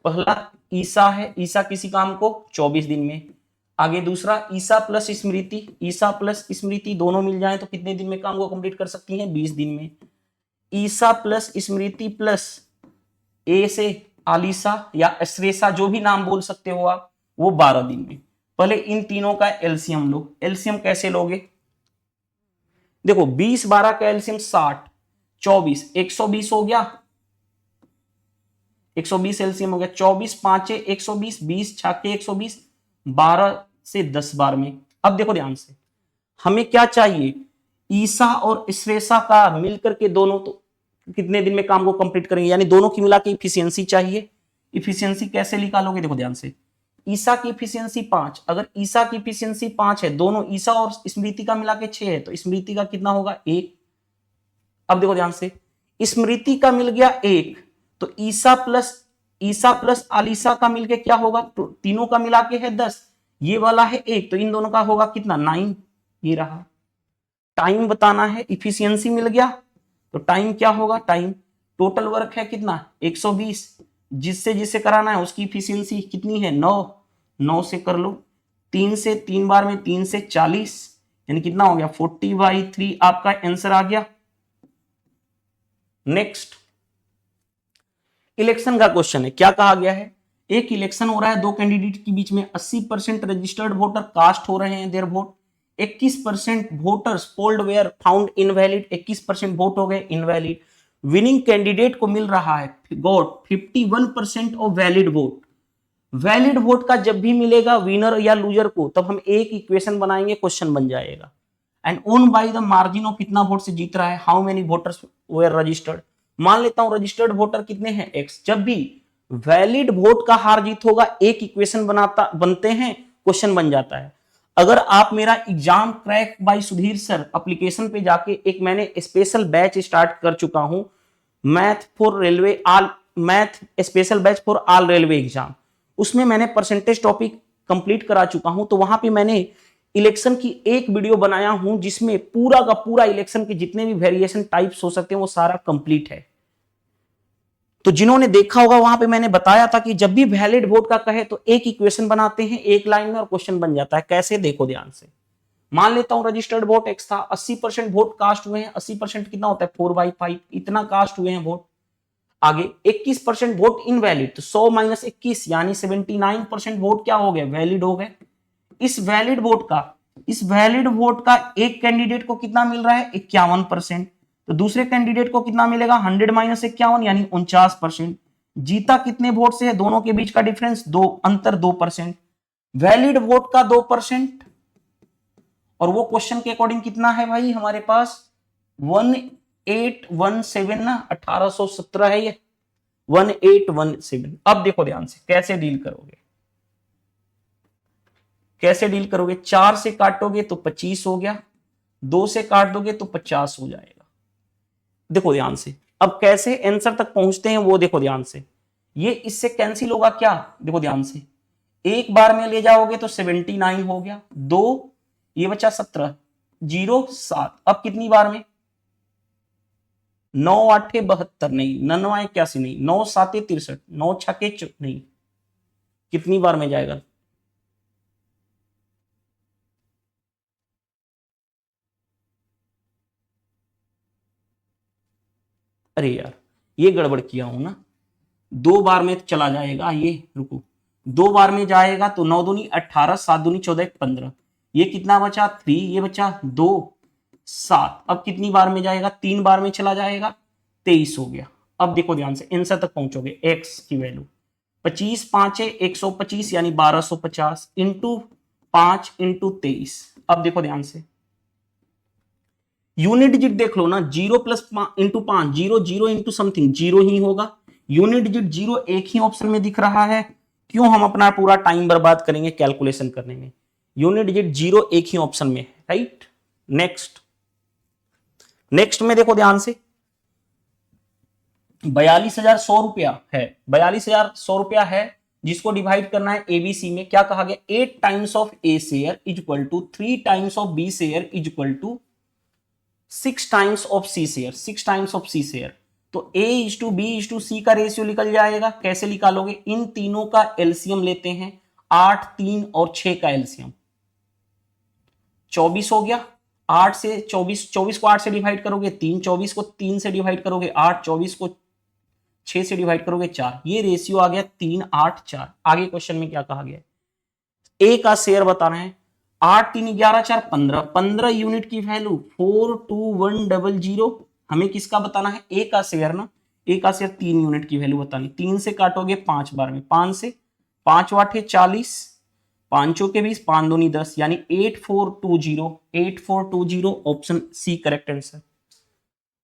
पहला ईसा है, ईसा किसी काम को 24 दिन में। आगे दूसरा ईसा प्लस स्मृति, ईसा प्लस स्मृति दोनों मिल जाएं तो कितने दिन में काम को कंप्लीट कर सकती हैं, 20 दिन में। ईसा प्लस स्मृति प्लस ए से आलिसा या अश्रेषा, जो भी नाम बोल सकते हो आप, वो 12 दिन में। पहले इन तीनों का एलसीएम लो। एलसीएम कैसे लोगे, देखो 20 12 का एलसीएम 60, 24 120 हो गया, 120 एलसीएम हो गया। 24 5 120, 20 6 120, 12 से 10 बार में। अब देखो ध्यान से, हमें क्या चाहिए, ईसा और श्रेषा का मिलकर के दोनों तो कितने दिन में काम को कंप्लीट करेंगे, यानी दोनों की मिला के इफिशियंसी चाहिए। इफिशियंसी कैसे निकालोगे, देखो ध्यान से, ईसा की इफिशियंसी 5, अगर ईसा की इफिशियंसी 5 है, दोनों ईसा और स्मृति का मिला के 6 है, तो स्मृति का कितना होगा 1। अब देखो ध्यान से, स्मृति का मिल गया 1, तो ईसा प्लस आलिसा का मिलके क्या होगा, तो तीनों का मिला के है 10, ये वाला है 1, तो इन दोनों का होगा कितना 9, ये रहा। टाइम बताना है, इफिशियंसी मिल गया, तो टाइम क्या होगा, टाइम टोटल वर्क है कितना 120, जिससे जिसे कराना है उसकी इफिशियंसी कितनी है 9, 9 से कर लो, 3 से 3 बार में 3 से 40, यानी कितना हो गया 40/3, आपका आंसर आ गया। नेक्स्ट इलेक्शन का क्वेश्चन है, क्या कहा गया है, एक इलेक्शन हो रहा है, दो कैंडिडेट के बीच में, 80% रजिस्टर्ड वोटर कास्ट हो रहे हैं their vote, 21% voters polled were found invalid, 21% vote हो गए इनवैलिड। विनिंग कैंडिडेट को मिल रहा है got 51% of valid vote. Valid vote का जब भी मिलेगा विनर या लूजर को, तब हम एक इक्वेशन बनाएंगे, क्वेश्चन बन जाएगा। And won by the margin of कितना वोट से जीत रहा है, how many voters were registered. मान लेता हूं रजिस्टर्ड वोटर कितने हैं x, जब भी वैलिड वोट का हार जीत होगा एक इक्वेशन बनते हैं, क्वेश्चन बन जाता है। अगर आप मेरा exam crack by Sudhir sir application पे जाके एक मैंने स्पेशल बैच स्टार्ट कर चुका हूं, math special batch for all railway exam, उसमें मैंने परसेंटेज टॉपिक कंप्लीट करा चुका हूं। तो वहां पे मैंने इलेक्शन की एक वीडियो बनाया हूं जिसमें पूरा का पूरा इलेक्शन के जितने भी वेरिएशन टाइप्स हो सकते हैं वो सारा कंप्लीट है। तो जिन्होंने देखा होगा वहां पे मैंने बताया था कि जब भी वैलिड वोट का कहे तो एक इक्वेशन बनाते हैं एक लाइन में और क्वेश्चन बन जाता है। कैसे, देखो ध्यान से। मान लेता हूं रजिस्टर्ड वोट x था, 80% वोट कास्ट हुए हैं, 80% कितना होता है 4/5, इतना कास्ट हुए हैं वोट। आगे 21% वोट इनवैलिड, तो 100 - 21 यानी 79% वोट क्या हो गए, वैलिड हो गए। इस वैलिड वोट का एक कैंडिडेट को कितना मिल रहा है 51%, तो दूसरे कैंडिडेट को कितना मिलेगा 100 - 51 यानी 49%। जीता कितने वोट से है, दोनों के बीच का डिफरेंस अंतर 2%। वैलिड वोट का 2%, और वो क्वेश्चन के अकॉर्डिंग कितना है भाई हमारे पास 1817 ना, 1817 है ये 1817। अब देखो ध्यान से कैसे डील करोगे, 4 से काटोगे तो 25 हो गया, 2 से काट दोगे तो 50 हो जाएगा। देखो ध्यान से, अब कैसे आंसर तक पहुंचते हैं वो देखो ध्यान से। ये इससे कैंसिल होगा क्या, देखो ध्यान से, एक बार में ले जाओगे तो 79 हो गया, 2 ये बचा 17, 0 7, अब कितनी बार में 9 आठे 72 नहीं, 9 81 नहीं, 9 साते 63, 9 छके नहीं, कितनी बार में जाएगा? अरे यार ये गड़बड़ किया हूं ना, 2 बार में चला जाएगा ये, रुको, 2 बार में जाएगा तो 9 दूनी 18, 7 दूनी 14, 15, ये कितना बचा 3, ये बचा 2, 7, अब कितनी बार में जाएगा? 3 बार में चला जाएगा, 23 हो गया। अब देखो ध्यान से आंसर तक पहुंचोगे, x की वैल्यू 25 5 है 125 यानी 1250 इंटू 5 इंटू 23। अब देखो ध्यान से यूनिट डिजिट देख लो ना, 0 प्लस इंटू 5, 0 0 इंटू समथिंग 0 ही होगा, यूनिट डिजिट 0 एक ही ऑप्शन में दिख रहा है, क्यों हम अपना पूरा टाइम बर्बाद करेंगे कैलकुलेशन करने में? यूनिट डिजिट 0 एक ही ऑप्शन में है, राइट। नेक्स्ट नेक्स्ट में देखो ध्यान से 42,100 रुपया है, 42,100 रुपया है, जिसको डिवाइड करना है एबीसी में। क्या कहा गया? 8 times of A share is equal to 3 times of B share is equal to 6 times of C share, 6 times of C share. तो A is to B is to C का ratio निकल जाएगा। कैसे निकालोगे? इन तीनों का एलसीएम लेते हैं, 8 3 और 6 का एलसीएम 24 हो गया। 8 से 24, 24 को 8 से डिवाइड करोगे 3, 24 को 3 से डिवाइड करोगे 8, 24 को 6 से डिवाइड करोगे 4, ये रेशियो आ गया 3 8 4। आगे क्वेश्चन में क्या कहा गया? ए का शेयर बताना है, 8 3 11 4 15, 15 यूनिट की वैल्यू 42100। हमें किसका बताना है? ए का शेयर ना, ए का शेयर 3 यूनिट की वैल्यू बतानी। 3 से काटोगे 5 बार में, 5 से 5 वाटे 40, 5 के 20, 5 दूनी 10 यानी 8420, 8420 option C correct answer.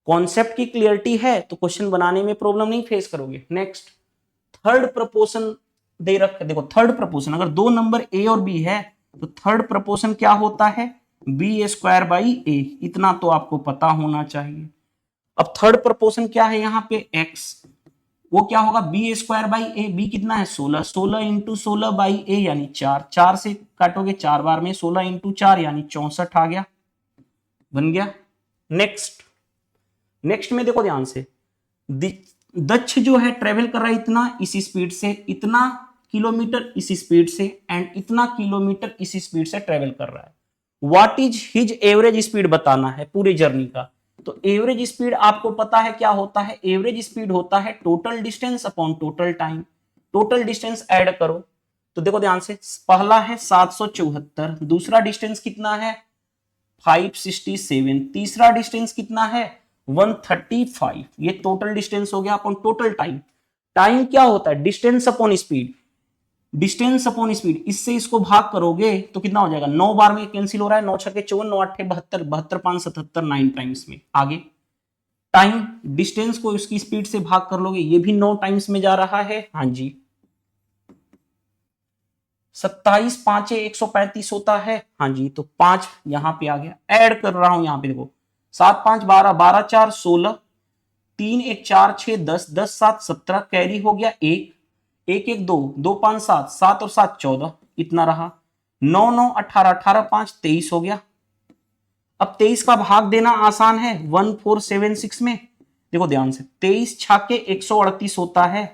Concept की क्लियरिटी है तो क्वेश्चन बनाने में प्रॉब्लम नहीं फेस करोगे। नेक्स्ट थर्ड प्रपोर्शन दे रख, देखो थर्ड प्रपोर्शन अगर 2 नंबर ए और बी है तो थर्ड प्रपोर्शन क्या होता है? बी स्क्वायर बाई ए, इतना तो आपको पता होना चाहिए। अब थर्ड प्रपोर्शन क्या है यहाँ पे? एक्स, वो क्या होगा? B square by A, B कितना है 16, 16 इंटू 16 बाई ए यानी 4, 4 से काटोगे 4 बार में, 16 इंटू 4 यानी 64 आ गया, बन गया। नेक्स्ट नेक्स्ट में देखो ध्यान से, दक्ष जो है ट्रेवल कर रहा है इतना इसी स्पीड से, इतना किलोमीटर इसी स्पीड से, एंड इतना किलोमीटर इसी स्पीड से ट्रेवल कर रहा है। What is his average speed बताना है पूरी जर्नी का। तो एवरेज स्पीड आपको पता है क्या होता है? एवरेज स्पीड होता है total distance upon total time. Total distance add करो तो देखो ध्यान से, पहला है 774, दूसरा डिस्टेंस कितना है 567, तीसरा डिस्टेंस कितना है 135, ये टोटल डिस्टेंस हो गया अपॉन टोटल टाइम। टाइम क्या होता है? Distance upon speed, distance upon speed, इससे इसको भाग करोगे तो कितना हो जाएगा? 9 बार में कैंसिल हो रहा है, 9 छके 54, 9 आठे 72, 72 5 77, 9 टाइम्स में। आगे टाइम, डिस्टेंस को उसकी स्पीड से भाग कर लोगे, ये भी 9 टाइम्स में जा रहा है। हाँ जी, 27 5 135 होता है। हाँ जी, तो 5 यहां पे आ गया, ऐड कर रहा हूं यहां पे देखो, 7 5 12, 12 4 16, 3 1 4 6 10, 10 7 17, कैरी हो गया 1 1 1 2 2 5 7, 7 और 7 14, इतना रहा। 9 9 18, 18 5 23 हो गया। अब 23 का भाग देना आसान है, 1476 में। देखो ध्यान से, 23 छाके 138 होता है,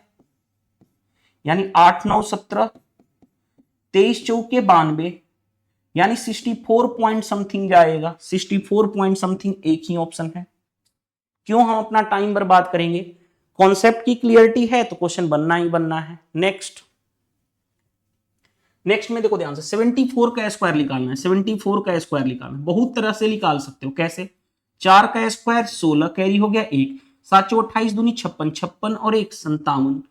यानी 8 9 17, 23 चौके 92, यानी 64 पॉइंट समथिंग जाएगा, 64 पॉइंट समथिंग एक ही ऑप्शन है। क्यों हम अपना टाइम बर्बाद करेंगे? कॉन्सेप्ट की क्लियरिटी है तो क्वेश्चन बनना ही बनना है। नेक्स्ट नेक्स्ट में देखो ध्यान से, 74 का स्क्वायर निकालना है, 74 का स्क्वायर निकालना है, बहुत तरह से निकाल सकते हो। कैसे? 4 का स्क्वायर 16, कैरी हो गया 1, 7 28 दूनी 56, 56 और 1 57,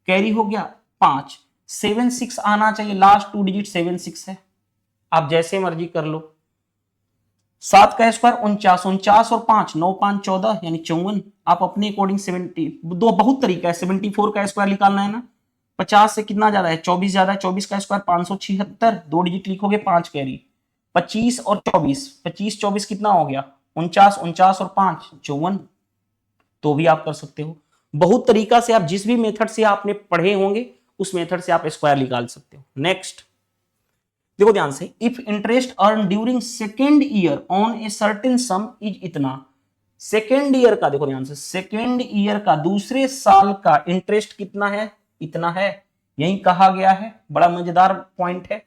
कैरी हो गया 5, 7 6 आना चाहिए, लास्ट 2 डिजिट 7 6 है, आप जैसे मर्जी कर लो। 7 का स्क्वायर 49, 49 और 5 9 5 14 यानी 54, आप अपने अकॉर्डिंग 70, दो बहुत तरीका है। 74 का स्क्वायर निकालना है ना, 50 से कितना ज्यादा है? 24 ज्यादा है, 24 का स्क्वायर 576, 2 डिजिट लिखोगे 5 कैरी, 25 और 24, 25 24 कितना हो गया 49, 49 और 5 54, तो भी आप कर सकते हो। बहुत तरीका से आप जिस भी मेथड से आपने पढ़े होंगे उस मेथड से आप स्क्वायर निकाल सकते हो। नेक्स्ट देखो ध्यान से, if interest earn during second year on a certain some is इतना, सेकेंड ईयर का, देखो ध्यान से, सेकेंड ईयर का दूसरे साल का इंटरेस्ट कितना है, इतना है, यही कहा गया है। बड़ा मजेदार पॉइंट है।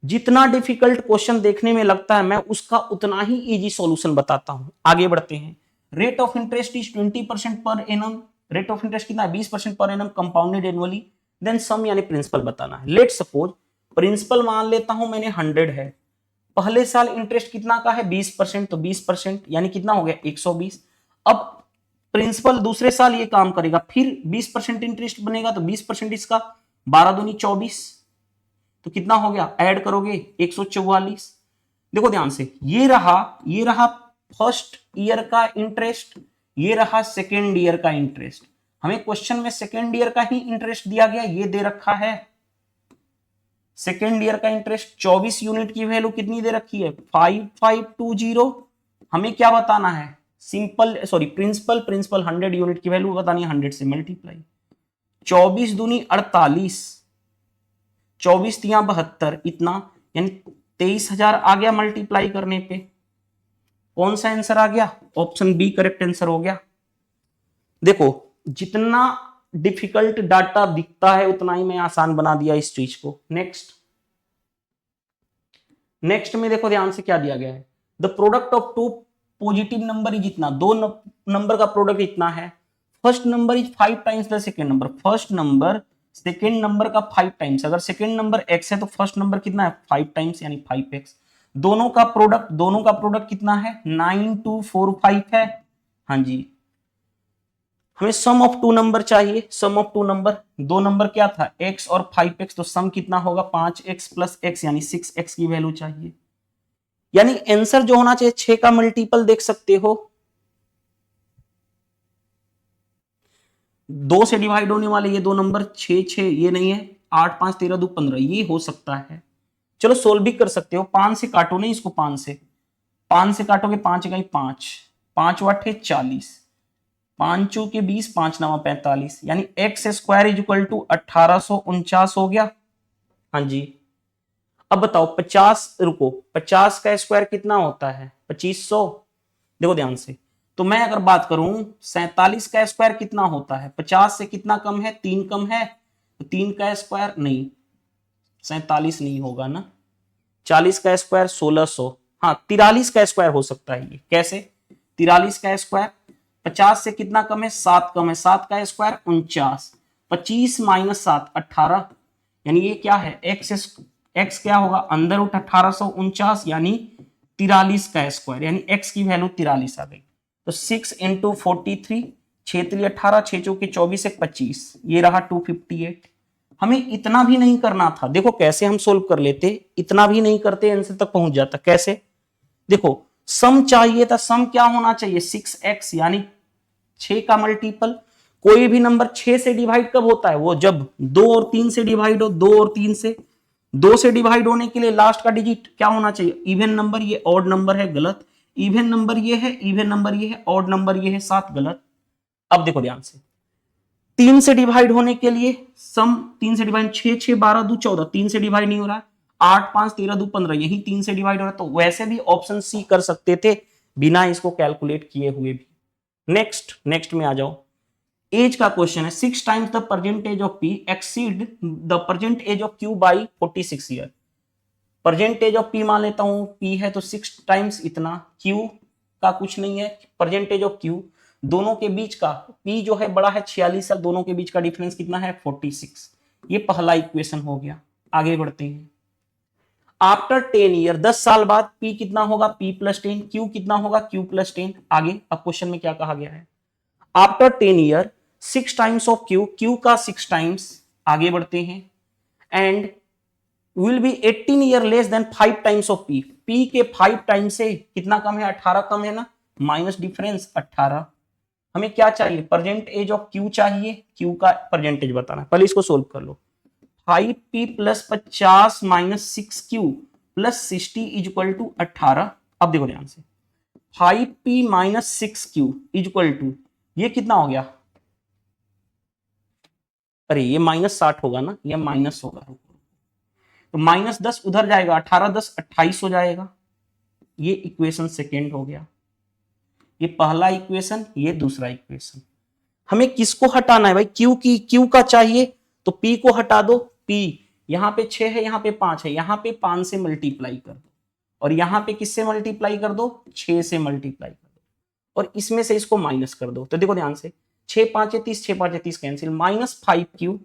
जितना डिफिकल्ट क्वेश्चन देखने में लगता है मैं उसका उतना ही इजी सॉल्यूशन बताता हूं। आगे बढ़ते हैं। Rate of interest is 20% per annum. Rate of interest कितना है, 20% per annum compounded annually. Then sum यानी प्रिंसिपल बताना है। लेट सपोज प्रिंसिपल मान लेता हूं मैंने 100 है, पहले साल इंटरेस्ट कितना का है 20%, तो 20% यानी कितना हो गया 120। अब प्रिंसिपल दूसरे साल ये काम करेगा, फिर 20% इंटरेस्ट बनेगा, तो 20% इसका 12 दूनी 24, तो कितना हो गया, ऐड करोगे 144। देखो ध्यान से, ये रहा फर्स्ट ईयर का इंटरेस्ट, ये रहा सेकेंड ईयर का इंटरेस्ट। हमें क्वेश्चन में सेकेंड ईयर का ही इंटरेस्ट दिया गया, ये दे रखा है सेकेंड ईयर का इंटरेस्ट। 24 यूनिट की वैल्यू कितनी दे रखी है 5520। हमें क्या बताना है, प्रिंसिपल 100 यूनिट की वैल्यू बतानी है, 100 से मल्टीप्लाई। 24 दूनी 48, 24 तिया 72, इतना यानी 23,000 आ गया मल्टीप्लाई करने पे। कौन सा आंसर आ गया, ऑप्शन बी करेक्ट आंसर हो गया। देखो जितना डिफिकल्ट डाटा दिखता है उतना ही मैं आसान बना दिया इस चीज को। नेक्स्ट में देखो ध्यान से क्या दिया गया है, the product of two positive number is इतना, दो नंबर का प्रोडक्ट इतना है। First number is 5 times the second number, first number second number का 5 टाइम्स। अगर सेकेंड नंबर x है तो फर्स्ट नंबर कितना है 5 टाइम्स यानी 5x। दोनों का प्रोडक्ट कितना है 9245 है। हाँ जी, हमें सम ऑफ टू नंबर चाहिए, सम ऑफ टू नंबर, दो नंबर क्या था x और 5x, तो सम कितना होगा 5x प्लस x यानी 6x की वैल्यू चाहिए। यानी आंसर जो होना चाहिए 6 का मल्टीपल देख सकते हो, 2 से डिवाइड होने वाले ये दो नंबर 6 ये नहीं है, 8 5 13 2 15 ये हो सकता है। चलो सोल्व भी कर सकते हो, 5 से काटो नहीं इसको, 5 से काटोगे 5 इकाई 5, 5 वाटे 40, 5 के 20, 5 9 45 यानी X square is equal to 1849 हो गया। हाँ जी, अब बताओ 50 का स्क्वायर कितना होता है 2500। देखो ध्यान से, तो मैं अगर बात करूं 47 का स्क्वायर कितना होता है, 50 से कितना कम है 3 कम है, तो 3 का स्क्वायर नहीं 47 नहीं होगा ना, 40 का स्क्वायर 1600, हाँ 43 का स्क्वायर हो सकता है। ये कैसे 43 का स्क्वायर, 50 से कितना कम है 7 कम है, 7 का स्क्वायर 49, 25 माइनस 7 18, यानी ये क्या है एक्स क्या होगा अंदर रूट 1849 यानी 43 का स्क्वायर, यानी एक्स की वैल्यू 43 आ गई। तो 6 इंटू 43, 6 3 18, 6 चौके 24 1 25, ये रहा 258। हमें इतना भी नहीं करना था, देखो कैसे हम सोल्व कर लेते, इतना भी नहीं करते आंसर तक पहुंच जाता। कैसे, देखो सम चाहिए था, सम क्या होना चाहिए 6x यानी 6 का मल्टीपल। कोई भी नंबर 6 से डिवाइड कब होता है, वो जब 2 और 3 से डिवाइड हो, 2 और 3 से, 2 से डिवाइड होने के लिए लास्ट का डिजिट क्या होना चाहिए इवन नंबर, ये ऑड नंबर है गलत, इवन नंबर ये है, इवन नंबर ये है, ऑड नंबर ये है 7 गलत। अब देखो ध्यान से, 3 से डिवाइड होने के लिए सम 3 से डिवाइड 6 6 12 2 14, 3 से डिवाइड नहीं हो रहा है, 8 5 13 2 15 यही 3 से डिवाइड हो रहा है, तो वैसे भी ऑप्शन सी कर सकते थे बिना इसको कैलकुलेट किए हुए भी। नेक्स्ट में आ जाओ, एज का क्वेश्चन है 6 times the present age of P exceed the present age of Q by 46 year. Present age of P मान लेता हूं, पी है तो 6 टाइम्स इतना, क्यू का कुछ नहीं है, प्रेजेंट एज ऑफ क्यू, दोनों के बीच का पी जो है बड़ा है 46 साल, दोनों के बीच का डिफरेंस कितना है 46। ये पहला इक्वेशन हो गया। आगे बढ़ते हैं, आफ्टर 10 ईयर 10 साल बाद पी कितना होगा p प्लस 10, क्यू कितना होगा q प्लस 10। आगे अब क्वेश्चन में क्या कहा गया है, after 10 year 6 times of q का 6 टाइम्स। आगे बढ़ते हैं, and will be 18 year less than 5 times of p के 5 टाइम्स से कितना कम है 18 कम है ना, माइनस डिफरेंस 18। हमें क्या चाहिए प्रेजेंट एज ऑफ q चाहिए, q का परसेंटेज बताना, पहले इसको सोल्व कर लो। 5p plus 50 minus 6q plus 60 is equal to 18। अब देखो ध्यान से, 5p minus 6q is equal to ये कितना हो गया, अरे ये माइनस 60 होगा ना, ये माइनस होगा, तो माइनस 10 उधर जाएगा, 18 10 28 हो जाएगा। ये इक्वेशन सेकेंड हो गया। ये पहला इक्वेशन, ये दूसरा इक्वेशन। हमें किसको हटाना है भाई, क्यू का चाहिए, तो पी को हटा दो। पी यहां पे 6 है, यहां पे 5 है, यहां पे 5 से मल्टीप्लाई कर दो, और यहां पे किससे मल्टीप्लाई कर दो, 6 से मल्टीप्लाई कर दो, और इसमें से इसको माइनस कर दो। तो देखो ध्यान से, 6 5 30, 6 5 30 कैंसिल, -5q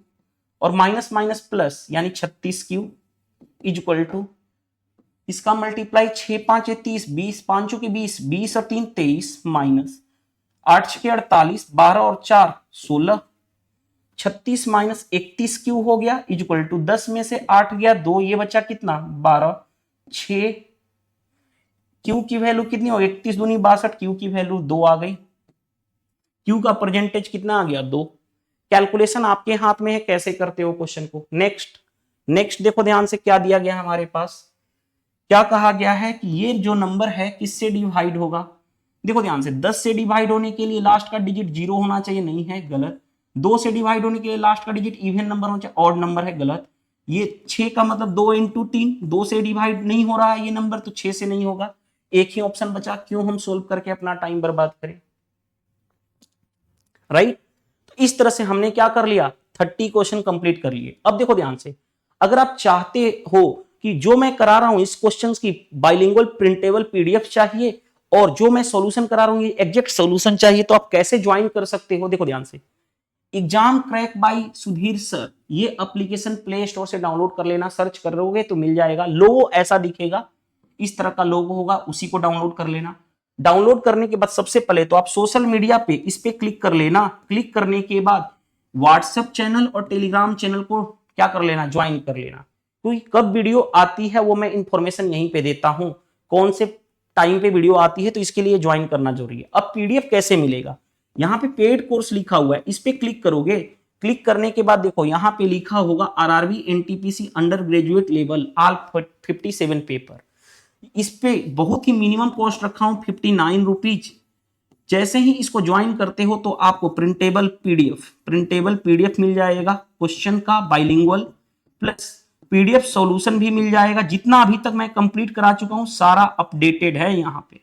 और माइनस माइनस प्लस यानी 36q इज इक्वल टू इसका मल्टीप्लाई 6 5 30, 20 5 की 20, 20 और 3 23, माइनस 8 6 48, 12 और 4 16, 36 माइनस 31 क्यू हो गया इज इक्वल टू 10 में से 8 गया 2, ये बचा कितना 12, 6 क्यू की वैल्यू कितनी हो, 31 दूनी 62, क्यू की वैल्यू 2 आ गई। क्यू का परसेंटेज कितना आ गया 2। कैलकुलेशन आपके हाथ में है, कैसे करते हो क्वेश्चन को। नेक्स्ट देखो ध्यान से क्या दिया गया हमारे पास, क्या कहा गया है कि ये जो नंबर है किससे डिवाइड होगा। देखो ध्यान से, 10 से डिवाइड होने के लिए लास्ट का डिजिट 0 होना चाहिए, नहीं है, गलत। 2 से डिवाइड होने के लिए लास्ट का डिजिट इवन नंबर होना चाहिए, ऑड नंबर है, गलत। ये 6 का मतलब 2 इंटू 3, 2 से डिवाइड नहीं हो रहा है ये नंबर, तो 6 से नहीं होगा। एक ही ऑप्शन बचा, क्यों हम सोल्व करके अपना टाइम बर्बाद करें, राइट। तो इस तरह से हमने क्या कर लिया, 30 क्वेश्चन कंप्लीट कर लिए। अब देखो ध्यान से, अगर आप चाहते हो कि जो मैं करा रहा हूं इस क्वेश्चंस की बाइलिंगुअल प्रिंटेबल पीडीएफ चाहिए और जो मैं सॉल्यूशन करा रहा हूं ये एग्जैक्ट सॉल्यूशन चाहिए, तो आप कैसे ज्वाइन कर सकते हो। देखो ध्यान से, exam crack by Sudhir sir, ये एप्लीकेशन प्ले स्टोर से डाउनलोड कर लेना, सर्च करोगे तो मिल जाएगा। लोगो ऐसा दिखेगा, इस तरह का लोगो होगा, उसी को डाउनलोड कर लेना। डाउनलोड करने के बाद सबसे पहले तो आप सोशल मीडिया पे इस पे क्लिक कर लेना। क्लिक करने के बाद व्हाट्सएप चैनल और टेलीग्राम चैनल को क्या कर लेना, ज्वाइन कर लेना। क्योंकि कब वीडियो आती है वो मैं इंफॉर्मेशन यहीं पे देता हूं, कौन से टाइम पे वीडियो आती है, तो इसके लिए ज्वाइन करना जरूरी है। अब पीडीएफ कैसे मिलेगा, यहाँ पे पेड कोर्स लिखा हुआ है, इस पे क्लिक करोगे। क्लिक करने के बाद देखो यहाँ पे लिखा होगा RRB NTPC under graduate level all 57 paper. इस पे बहुत ही मिनिमम कॉस्ट रखा हूं 59 रुपीज। जैसे ही इसको ज्वाइन करते हो तो आपको प्रिंटेबल पीडीएफ मिल जाएगा, क्वेश्चन का बाइलिंगुअल प्लस पीडीएफ सॉल्यूशन भी मिल जाएगा। जितना अभी तक मैं कंप्लीट करा चुका हूं सारा अपडेटेड है यहाँ पे।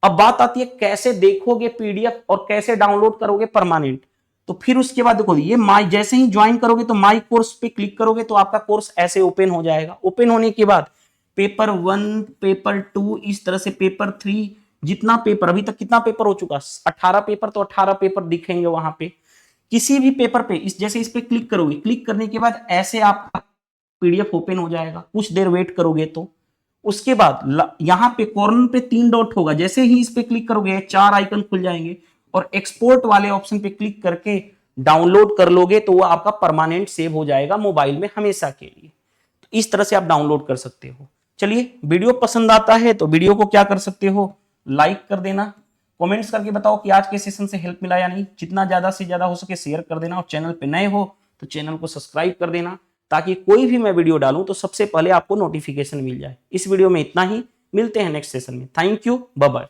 अब बात आती है कैसे देखोगे पीडीएफ और कैसे डाउनलोड करोगे परमानेंट। तो फिर उसके बाद देखो ये माई, जैसे ही ज्वाइन करोगे तो माई कोर्स पे क्लिक करोगे तो आपका कोर्स ऐसे ओपन हो जाएगा। ओपन होने के बाद पेपर 1, पेपर 2, इस तरह से पेपर 3, जितना पेपर अभी तक कितना पेपर हो चुका 18 पेपर, तो 18 पेपर दिखेंगे वहां पे। किसी भी पेपर पे जैसे इस पे क्लिक करोगे, क्लिक करने के बाद ऐसे आपका पीडीएफ ओपन हो जाएगा। कुछ देर वेट करोगे तो उसके बाद यहाँ पे कॉर्नर पे 3 डॉट होगा, जैसे ही इस पे क्लिक करोगे 4 आइकन खुल जाएंगे और एक्सपोर्ट वाले ऑप्शन पे क्लिक करके डाउनलोड कर लोगे तो वो आपका परमानेंट सेव हो जाएगा मोबाइल में हमेशा के लिए। तो इस तरह से आप डाउनलोड कर सकते हो। चलिए, वीडियो पसंद आता है तो वीडियो को क्या कर सकते हो, लाइक कर देना, कमेंट्स करके बताओ कि आज के सेशन से हेल्प मिला या नहीं। जितना ज्यादा से ज्यादा हो सके शेयर कर देना, और चैनल पे नए हो तो चैनल को सब्सक्राइब कर देना, ताकि कोई भी मैं वीडियो डालूं तो सबसे पहले आपको नोटिफिकेशन मिल जाए। इस वीडियो में इतना ही, मिलते हैं नेक्स्ट सेशन में। Thank you, bye bye.